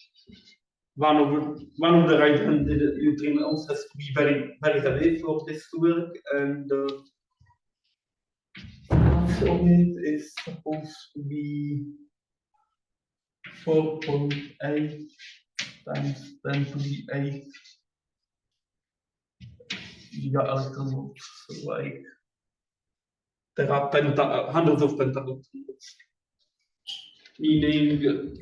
one of the right-handed neutrinos has to be very heavy for this to work, and the mass of it is supposed to be 4.8 times 10 to the 8 giga-electronvolts, so like there are hundreds of pentavolts, meaning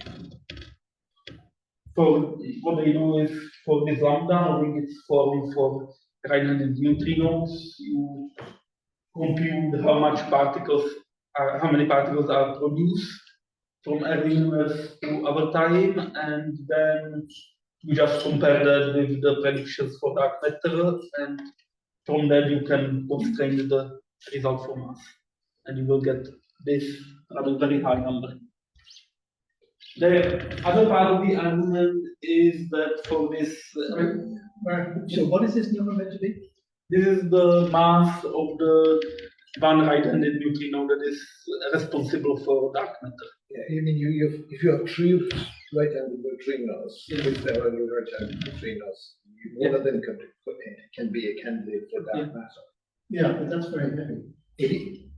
for what they do is for this lambda, when it's formed for right-handed neutrinos, you compute how many particles are produced from early universe to our time, and then you just compare that with the predictions for dark matter, and from that you can constrain the result for mass, and you will get this very high number. The other part of the argument is that for this, So what is this number meant to be? this is the mass of the one right-handed neutrino that is responsible for dark matter. Yeah, I mean, if you have three right-handed neutrinos, if there are right-handed neutrinos, one of them can be a candidate for dark matter. Yeah, but that's very heavy.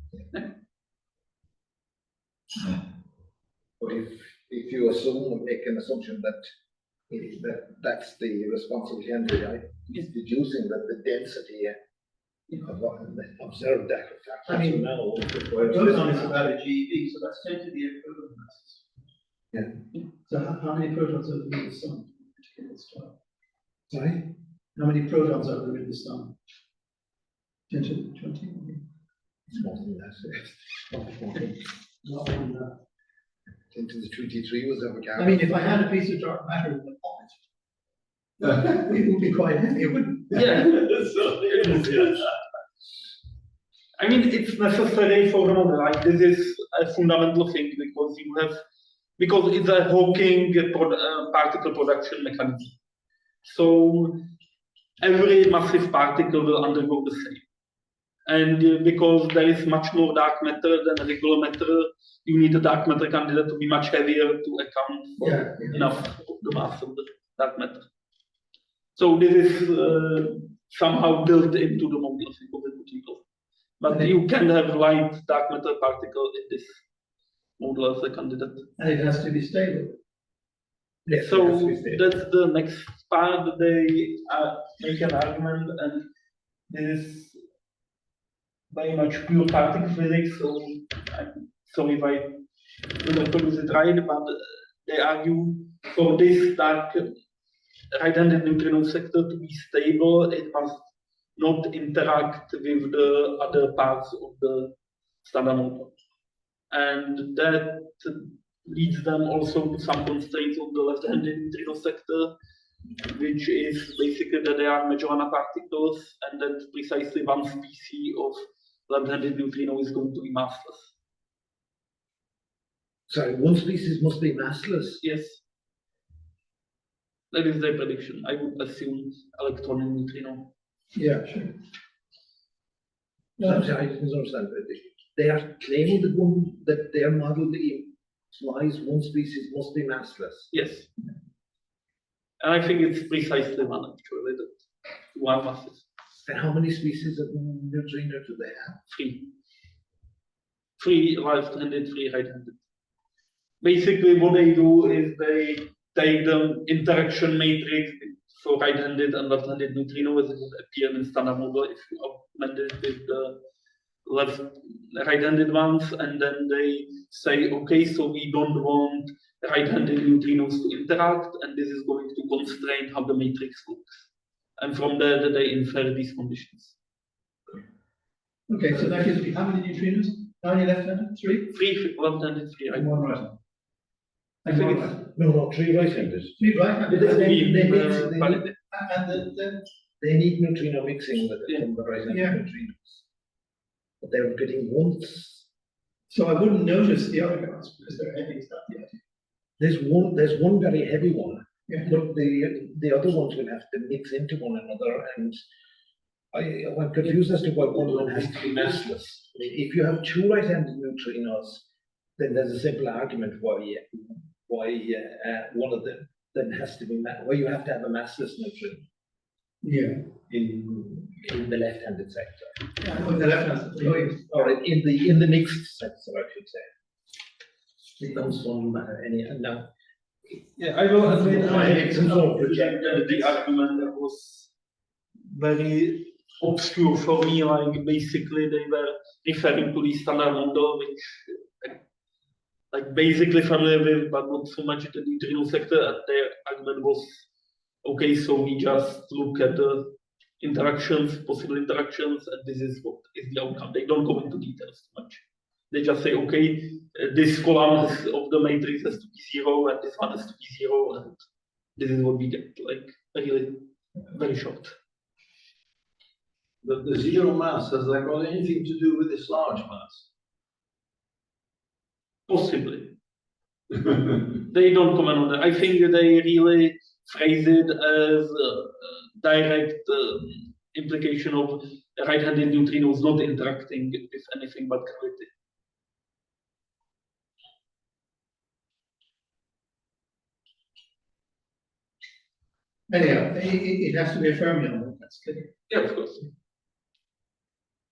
But if you make an assumption that that's the responsible candidate, is deducing that the density of observed dark I mean, now Proton is about a GeV, so that's 10 to the 8 proton masses. Yeah. So how many protons are there in the sun? Sorry? How many protons are there in the sun? 10 to the 20? It's more than that. Not more than that. 10 to the 23 was ever I mean, if I had a piece of dark matter in the pocket, it would be quite heavy, wouldn't it? Yeah. I mean, it's necessary for the model. Like this is a fundamental thing because it's a Hawking particle production mechanism. So every massive particle will undergo the same. And because there is much more dark matter than regular matter, you need a dark matter candidate to be much heavier to account for enough of the mass of the dark matter. So this is somehow built into the model of the. But you can have light dark matter particle in this model as a candidate. And it has to be stable. Yes, So it has to be stable. that's the next part. They make an argument, and this very much pure particle physics, so I'm sorry if I will not produce it right, but they argue for this that right-handed neutrino sector to be stable, it must not interact with the other parts of the standard model. And that leads them also to some constraints of the left-handed neutrino sector, which is basically that there are Majorana particles and that precisely one species of left-handed neutrino is going to be massless. Sorry, one species must be massless. Yes. That is their prediction. I would assume electron and neutrino. Yeah, sure. No, I'm sorry, I didn't understand. They are claiming that their model implies one species must be massless. Yes. And I think it's precisely one actually, that one masses. And how many species of neutrino do they have? 3. 3 left-handed, 3 right-handed. Basically, what they do is they take the interaction matrix for right-handed and left-handed neutrino as it would appear in standard model if you augment it with the right-handed ones, and then they say, okay, so we don't want right-handed neutrinos to interact, and this is going to constrain how the matrix looks. And from there, they infer these conditions. Okay, so that gives me how many neutrinos? How many left-handed? 3? 3 left-handed, 3 And right-handed. 1 right. I think it's No, 3 right-handed. 3 right-handed. And They need neutrino mixing with Yeah. from the right-handed Yeah. neutrinos. But they're getting once. so I wouldn't notice the other guys because they're heavy. Is that the idea? There's one very heavy one, Yeah. but the other ones will have to mix into one another, and I'm confused as to why one of them has to be massless. I mean, if you have 2 right-handed neutrinos, then there's a simple argument why one of them has to be why you have to have a massless neutrino Yeah. in the left-handed sector, With the left-handed. Oh, yes. or in the mixed sector, I should say. It comes from any now. Yeah, I will admit I I think some sort of rejected the argument that was very obscure for me. Like basically they were referring to the standard model, which like basically familiar with, but not so much the neutrino sector. And their argument was, okay, so we just look at the interactions, possible interactions, and this is what is the outcome. They don't go into details too much. They just say, okay, this column of the matrix has to be 0, and this one has to be 0, and this is what we get. Like really very short. But the zero mass, has that got anything to do with this large mass? Possibly. They don't comment on that. I think they really phrase it as a direct implication of right-handed neutrinos not interacting with anything but gravity. Anyhow, it has to be a fermion, that's clear. Yeah, of course.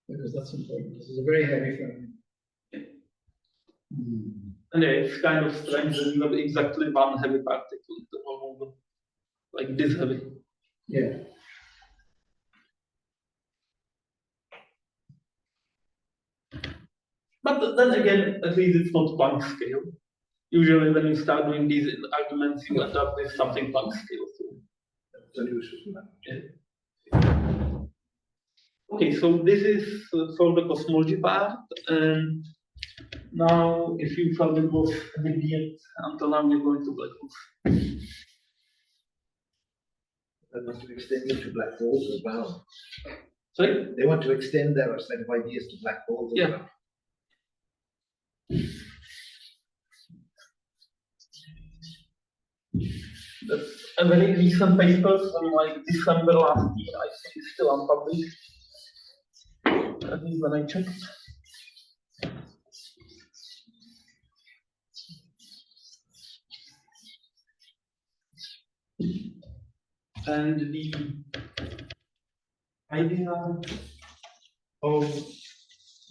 Because that's important. This is a very heavy fermion. And yeah, it's kind of strange that you have exactly one heavy particle in the whole model. Like this heavy. Yeah. But then again, at least it's not Planck scale. Usually when you start doing these arguments, you end up with something Planck scale. Okay, so this is for the cosmology part. And now, if you felt it was a bit weird until now, we're going to black holes. They want to extend it to black holes as well. Sorry? They want to extend their set of ideas to black holes as Yeah. well. That's a very recent paper from like December last year. I think it's still unpublished. At least when I checked. And the idea of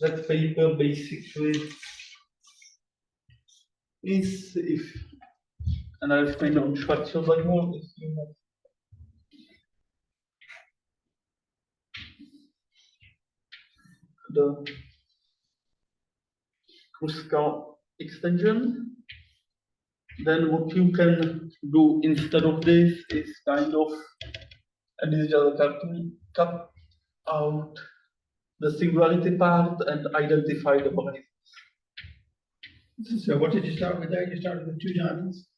that paper basically is if, and I'll explain on Schwarzschild like more if you have. the Kruskal extension, then what you can do instead of this is kind of, and this is just a cartoon, cut out the singularity part and identify the horizon. So what did you start with there? You started with 2 diamonds?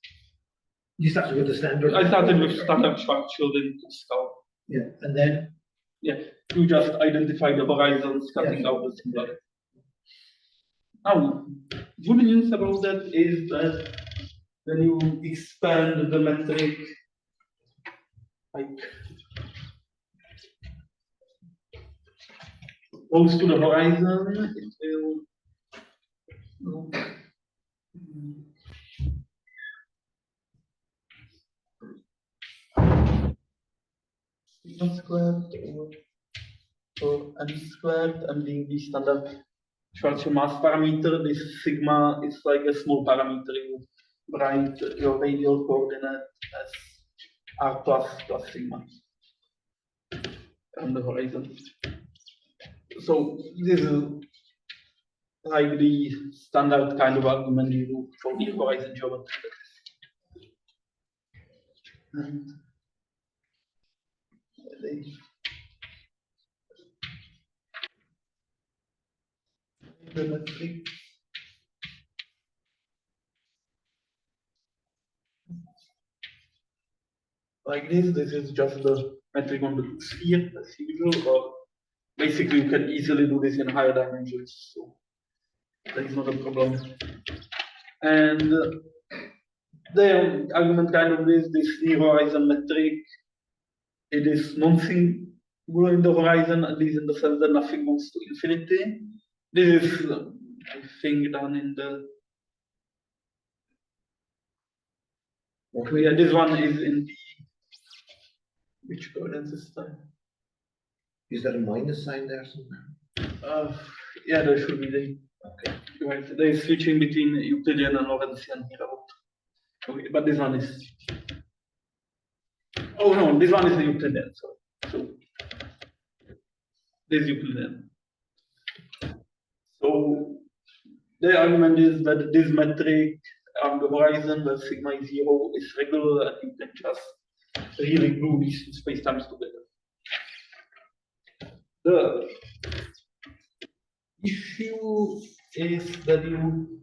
You started with the standard. I started with standard Schwarzschild in Kruskal. Yeah, and then, You just identify the horizons, cutting out the singularity. Now, good news about that is that when you expand the metric, like close to the horizon, it will. Sigma squared or m squared, and being the standard Schwarzschild mass parameter, this sigma is like a small parameter. You write your radial coordinate as r plus sigma on the horizon. So this is like the standard kind of argument you do for the horizon geometry. And the metric. Like this is just the metric on the sphere as usual, or basically you can easily do this in higher dimensions, so that is not a problem. And the argument kind of is this near horizon metric, it is non-singular in the horizon, at least in the sense that nothing goes to infinity. This is, I think, done in the. Yeah, this one is in the. Which coordinate system? Is there a minus sign there somewhere? Yeah, there should be the. Okay. Right, they're switching between Euclidean and Lorentzian here. Okay, but this one is. Oh no, this one is the Euclidean. So this is Euclidean. So the argument is that this metric on the horizon where sigma is 0 is regular, and you can just really glue these two spacetimes together. The issue is that you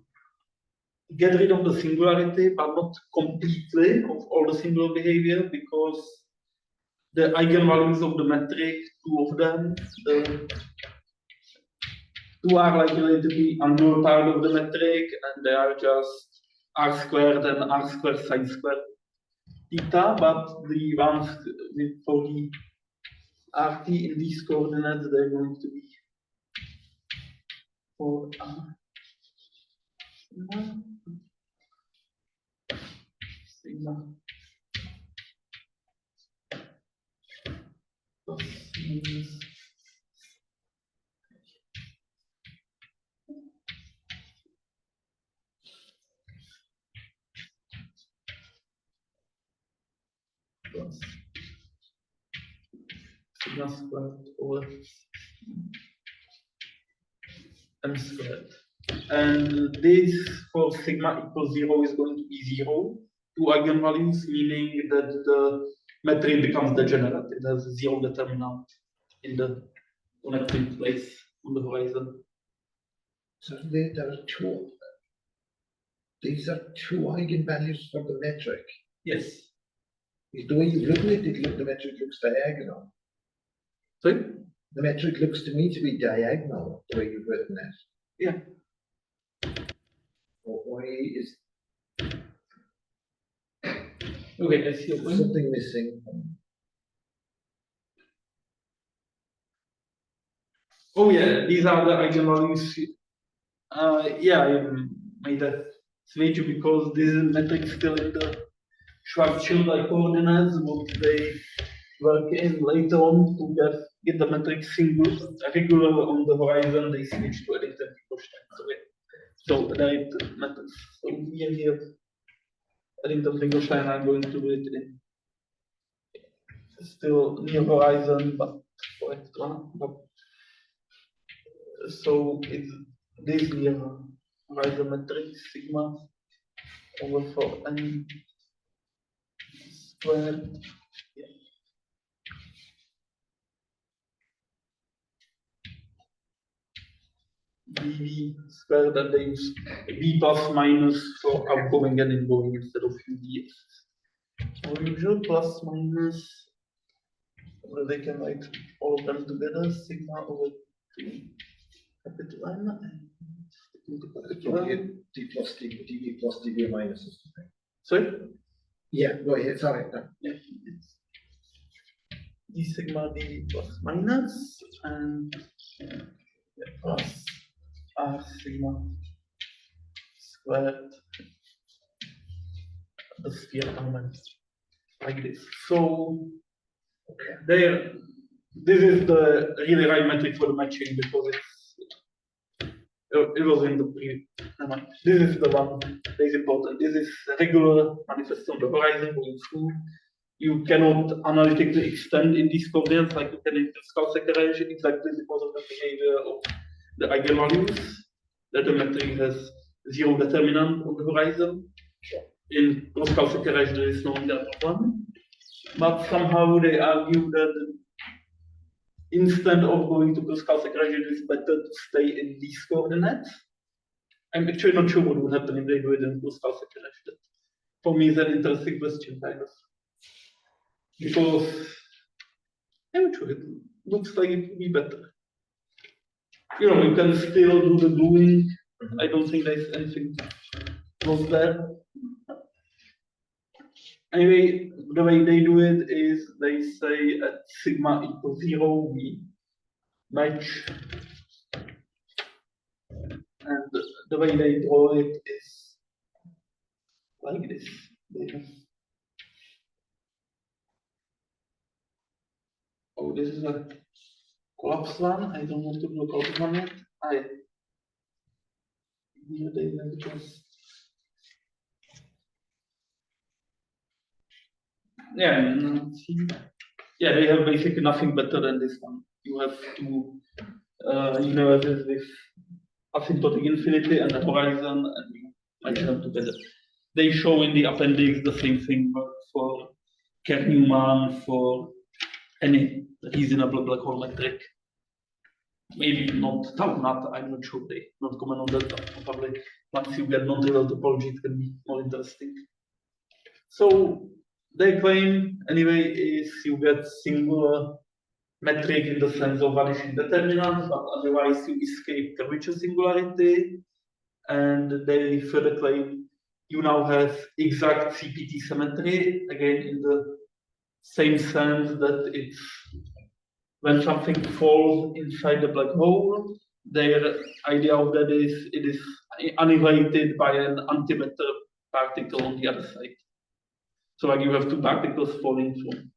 get rid of the singularity, but not completely of all the singular behavior, because the eigenvalues of the metric, 2 of them, two are like relatively angular part of the metric, and they are just r squared and r squared sine squared theta, but the ones for the rt in these coordinates, they're going to be for sigma plus minus plus sigma squared over m squared. And this for sigma equals 0 is going to be 0. 2 eigenvalues, meaning that the metric becomes degenerate. It has 0 determinant in the connecting place on the horizon. So there are two. These are 2 eigenvalues for the metric. Yes. The way you've written it, the metric looks diagonal. Sorry? The metric looks to me to be diagonal, the way you've written it. Yeah. Why is Okay, I see your point. something missing? Oh yeah, these are the eigenvalues. Yeah, I made a switch because this metric is still in the Schwarzschild coordinates. What they work in later on to get the metric regular on the horizon, they switch to Eddington-Finkelstein. So that matters. So here, Eddington-Finkelstein, I'm going to do it in still near horizon, but for extra. But So it's this here, isometric sigma over 4n squared. Yeah. dv squared, and they use v plus minus for outgoing and ingoing instead of udx. Or usual plus minus, where they can write all of them together, sigma over 2 capital N and into capital N. D plus dv plus dv minus is the thing. Sorry? Yeah, go ahead, sorry. No. Yeah, it's d sigma dv plus minus and plus r sigma squared the sphere element like this. So there, this is the really right metric for the matching because it was in the previous. This is the one that is important. This is regular manifest on the horizon going through. You cannot analytically extend in these coordinates like you can in Pascal separation exactly because of the behavior of the eigenvalues. That the metric has zero determinant on the horizon. In Pascal separation there is no other one. But somehow they argue that instead of going to Pascal separation, it is better to stay in these coordinates. I'm actually not sure what would happen if they do it in Pascal separation. For me, it's an interesting question, kind of. Because I'm not sure, it looks like it would be better. You know, you can still do the gluing. I don't think there's anything wrong there. Anyway, the way they do it is they say at sigma equals 0, we match. And the way they draw it is like this. Oh, this is a collapse one. I don't want to do a collapse one yet. Here they have just. Yeah, yeah, they have basically nothing better than this one. You have two universes with asymptotic infinity and the horizon, and you match them together. They show in the appendix the same thing for Kerr-Newman, for any reasonable black hole metric. Maybe not tau-nut, I'm not sure they not comment on that. Probably once you get non-trivial topology, it can be more interesting. So they claim anyway is you get singular metric in the sense of vanishing determinants, but otherwise you escape curvature singularity. And they further claim you now have exact CPT symmetry, again in the same sense that it's when something falls inside the black hole, their idea of that is it is annihilated by an antimatter particle on the other side. So like you have two particles falling from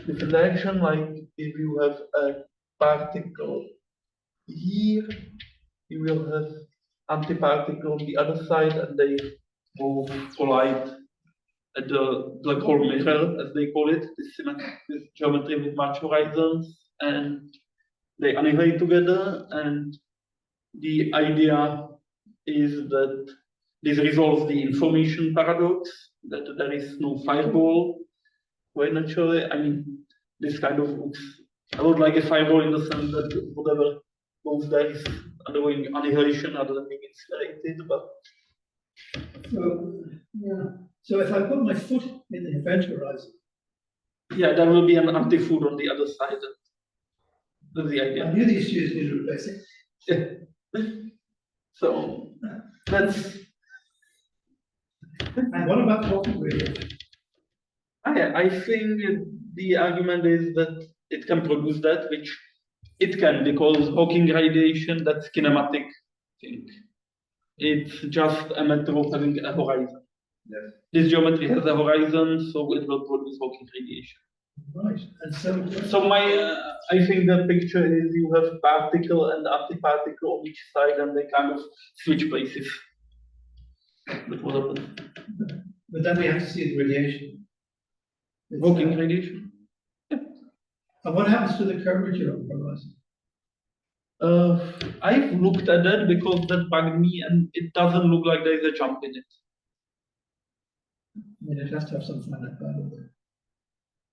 different direction, like if you have a particle here, you will have antiparticle on the other side, and they both collide at the black hole mirror, as they call it, this geometry with much horizons, and they annihilate together. And the idea is that this resolves the information paradox, that there is no fireball, where naturally, I mean, this kind of looks a lot like a fireball in the sense that whatever goes there is undergoing annihilation other than being incinerated, but. So, yeah. So if I put my foot in the event horizon. Yeah, there will be an anti-food on the other side. That's the idea. I knew the issues need replacing. So that's. And what about Hawking radiation? I think the argument is that it can produce that, which it can, because Hawking radiation, that's kinematic thing. It's just a matter of having a horizon. Yes. This geometry has a horizon, so it will produce Hawking radiation. Right. And so my, I think the picture is you have particle and antiparticle on each side, and they kind of switch places. But then we have to see the radiation. Hawking radiation. Yeah. And what happens to the curvature of the horizon? I've looked at that because that bugged me, and it doesn't look like there is a jump in it. I mean, it has to have some finite value.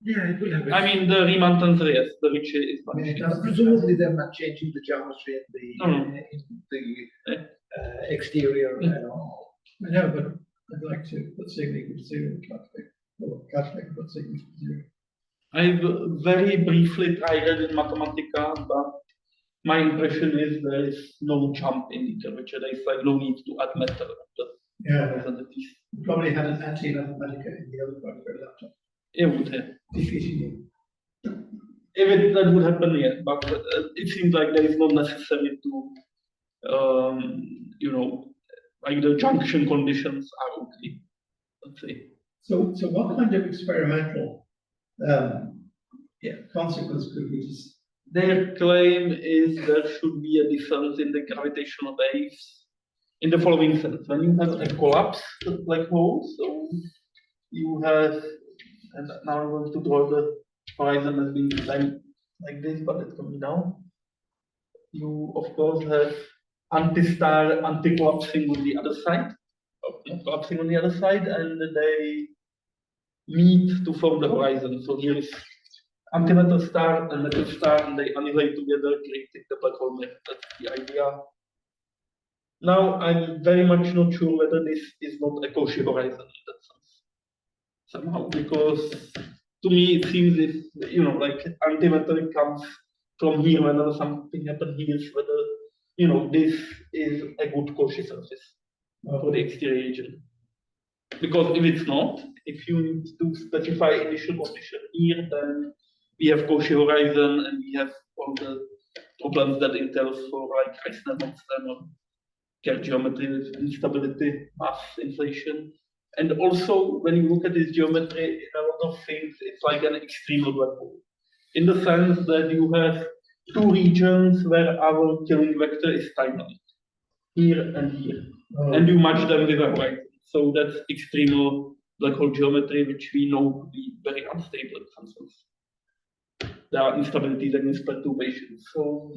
Yeah, it will have. I mean, the Riemann tensor, yes, the which is I mean, it vanishing. does. Presumably they're not changing the geometry in the exterior at all. I know, but I'd like to put sigma equal to 0 in calculate, or calculate put sigma equal to 0. I've very briefly tried it in Mathematica, but my impression is there is no jump in the curvature. There is like no need to add matter of the representatives. You probably had an anti-mathematica in the other part of your laptop. It would have. Defeating you. If that would happen, yeah, but it seems like there is not necessary to, you know, like the junction conditions are okay, let's say. So what kind of experimental consequence could we just? Their claim is there should be a difference in the gravitational waves in the following sense. When you have a collapsed black hole, so you have, and now I'm going to draw the horizon as being designed like this, but it's coming down. You, of course, have anti-star, anti-collapsing on the other side, not collapsing on the other side, and they meet to form the horizon. So here is antimatter star and matter star, and they annihilate together, creating the black hole net. That's the idea. Now, I'm very much not sure whether this is not a Cauchy horizon in that sense. Somehow, because to me it seems if, you know, like antimatter comes from here, whenever something happens here, whether, you know, this is a good Cauchy surface for the exterior region. Because if it's not, if you need to specify initial condition here, then we have Cauchy horizon and we have all the problems that entails for like Reissner-Monster or Kerr geometry with instability, mass, inflation. And also, when you look at this geometry, in a lot of things, it's like an extremal black hole. In the sense that you have two regions where our killing vector is tiny, here and here. And you match them with a horizon. So that's extremal black hole geometry, which we know to be very unstable in some sense. There are instabilities against perturbations. So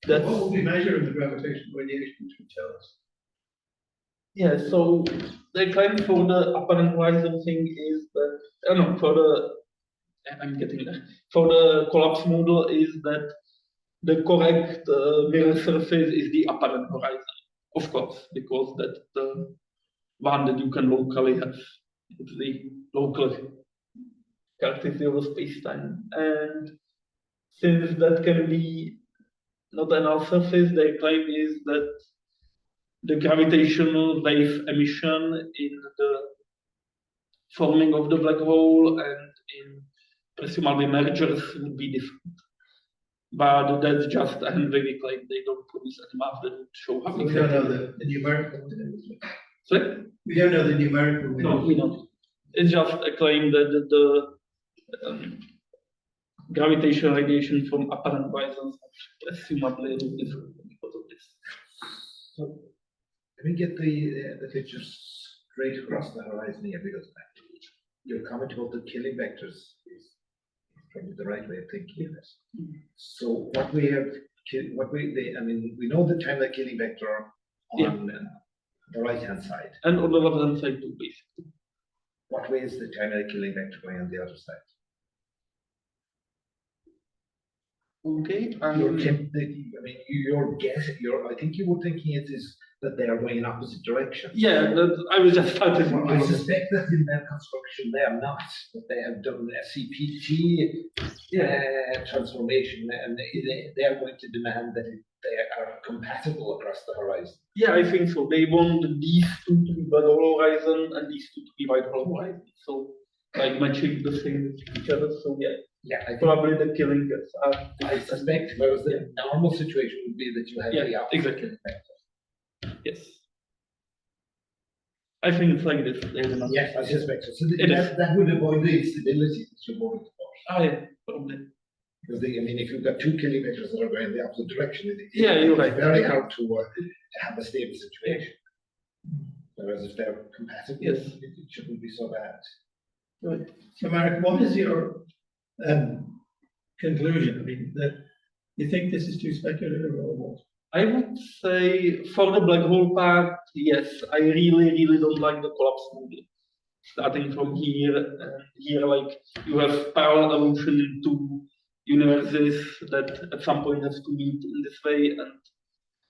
that's what will be measuring the gravitational radiation, which would tell us? Yeah, so the claim for the apparent horizon thing is that, no, for the, I'm getting there. For the collapse model is that the correct mirror surface is the apparent horizon, of course, because that's the one that you can locally have. It's the local characteristic of the space-time. And since that can be not an null surface, their claim is that the gravitational wave emission in the forming of the black hole and in presumably mergers would be different. But that's just a handwavy claim. They don't produce any math that would show how So we don't know the numerical. Sorry? We don't know the numerical. No, we don't. It's just a claim that the gravitational radiation from apparent horizons presumably is different because of this. So let me get the pictures straight across the horizon here, because your comment about the killing vectors is probably the right way of thinking of this. So what we have, I mean, we know the time killing vector on the right-hand side. And on the left-hand side too, basically. What way is the time killing vector going on the other side? Okay. I mean, your guess, I think you were thinking it is that they are going in opposite directions. Yeah, I was just starting. I suspect that in their construction they are not, but they have done a CPT transformation, and they are going to demand that they are compatible across the horizon. Yeah, I think so. They want these two to be black hole horizon and these two to be white hole horizon. So, like matching the things to each other. So, yeah, I probably the killing gets. I suspect, whereas the normal situation would be that you have the opposite. Exactly. Yes. I think it's like this. Yes, I suspect so. So that would avoid the instability that you're worried about. Yeah, probably. Because I mean, if you've got two killing vectors that are going in the opposite direction, you're right. It's very hard to have a stable situation. Whereas if they're compatible, it shouldn't be so bad. Right. So, Marek, what is your conclusion? I mean, You think this is too speculative or what? I would say for the black hole part, yes. I really don't like the collapse model. Starting from here and here, like you have parallel evolution in two universes that at some point have to meet in this way, and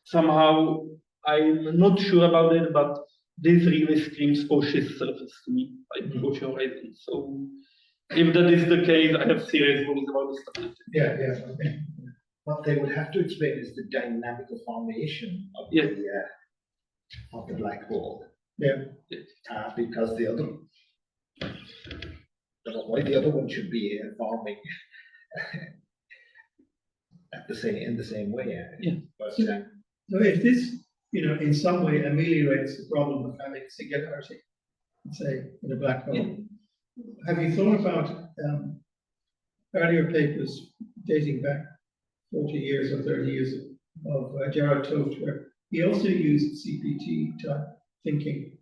somehow I'm not sure about it, but this really screams Cauchy's surface to me, like Cauchy horizon. So if that is the case, I have serious worries about the stability. Yeah, okay. What they would have to explain is the dynamical formation of the black hole. Yeah. Because the other, I don't know why the other one should be forming in the same way. Yeah. But, So if this, in some way ameliorates the problem of having singularity, let's say, in a black hole, have you thought about earlier papers dating back 40 years or 30 years of Gerard Toft, where he also used CPT type thinking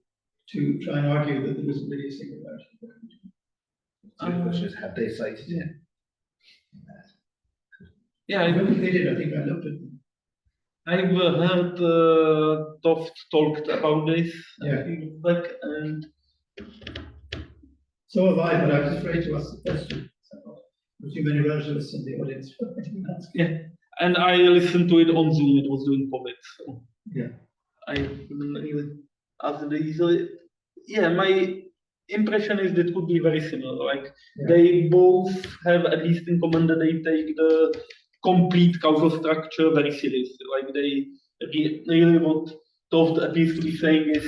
to try and argue that there wasn't really a singularity. the question is, have they cited it? Yeah, I don't think they did. I think I looked at them. I've heard Toft talked about this Yeah. back, and So have I, but I was afraid to ask the question. There's too many relativists in the audience. I didn't ask. and I listened to it on Zoom. It was doing COVID, so Yeah. I didn't really ask it easily. Yeah, my impression is that it could be very similar. Like they both have at least in common that they take the complete causal structure very seriously. Like they really what Toft appears to be saying is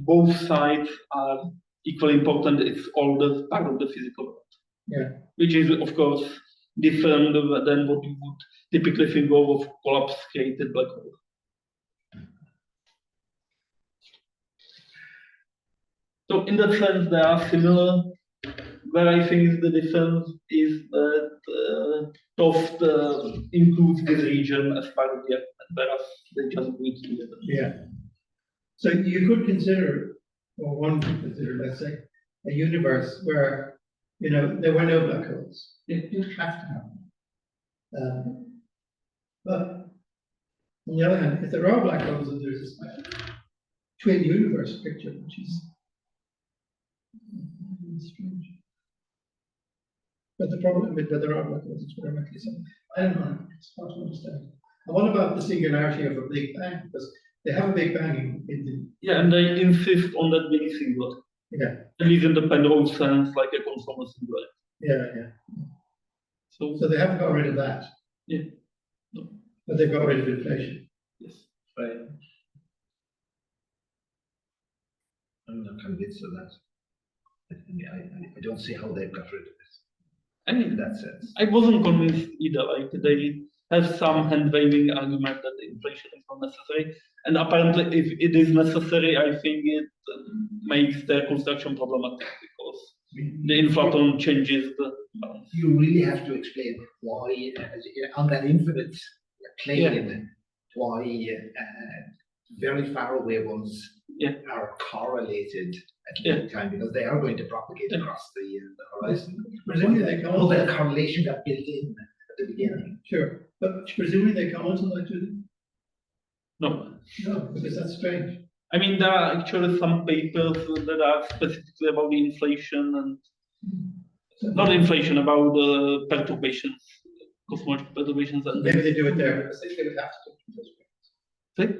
both sides are equally important. It's all the part of the physical world. Yeah. Which is of course different than what you would typically think of collapse created black hole. So in that sense, they are similar. Where I think the difference is that Toft includes this region as part of the argument, whereas they just do it together. Yeah. So you could consider, or one could consider, let's say, a universe where, there were no black holes. It didn't have to happen. But on the other hand, if there are black holes and there's this twin universe picture, which is strange. But the problem with whether there are black holes experimentally, so I don't know, it's hard to understand. And what about the singularity of a Big Bang? Because they have a Big Bang in the. Yeah, and they insist on that being singular. Yeah. At least in the Penrose sense, like a conformal singularity. Yeah. So they haven't got rid of that. Yeah. No. But they've got rid of inflation. Yes. Right. I'm not convinced of that. I don't see how they've got rid of it. I mean, In that sense. I wasn't convinced either. Like they have some hand-waving argument that the inflation is not necessary, and apparently, if it is necessary, I think it makes their construction problematic because the inflaton changes the balance. You really have to explain why, on that infinite plane, why very far away ones are correlated at the time, because they are going to propagate across the horizon. Presumably they can't. All that correlation got built in at the beginning. Sure, but presumably they can't unlike them. No. No, because that's strange. I mean, there are actually some papers that are specifically about the inflation and not inflation, about the perturbations, cosmological perturbations. And maybe they do it there because they would have to do those.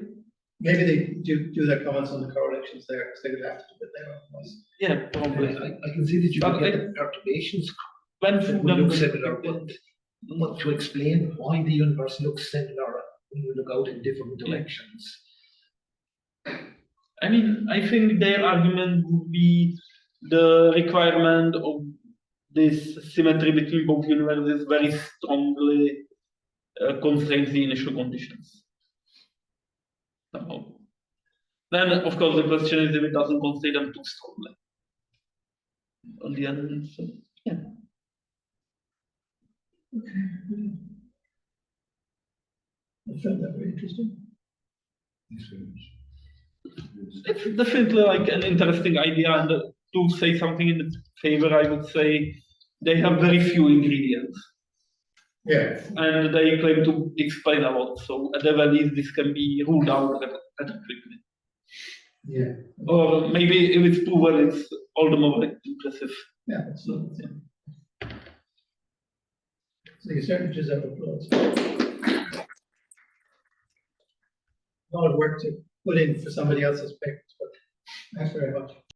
Maybe they do their comments on the correlations there because they would have to do it there. Otherwise. Yeah, probably. I can see that you can get the perturbations when look similar, but to explain why the universe looks similar when you look out in different directions. I mean, I think their argument would be the requirement of this symmetry between both universes very strongly constrains the initial conditions. Somehow. Then, of course, the question is if it doesn't constrain them too strongly. On the other hand, so, yeah. Okay. I found that very interesting. It's definitely like an interesting idea, and to say something in its favor, I would say they have very few ingredients. Yeah, and they claim to explain a lot. So at the very least, this can be ruled out rather quickly. yeah, Or maybe if it's proven, it's all the more impressive. yeah, it's not, yeah. So you certainly deserve applause. A lot of work to put in for somebody else's papers, but thanks very much.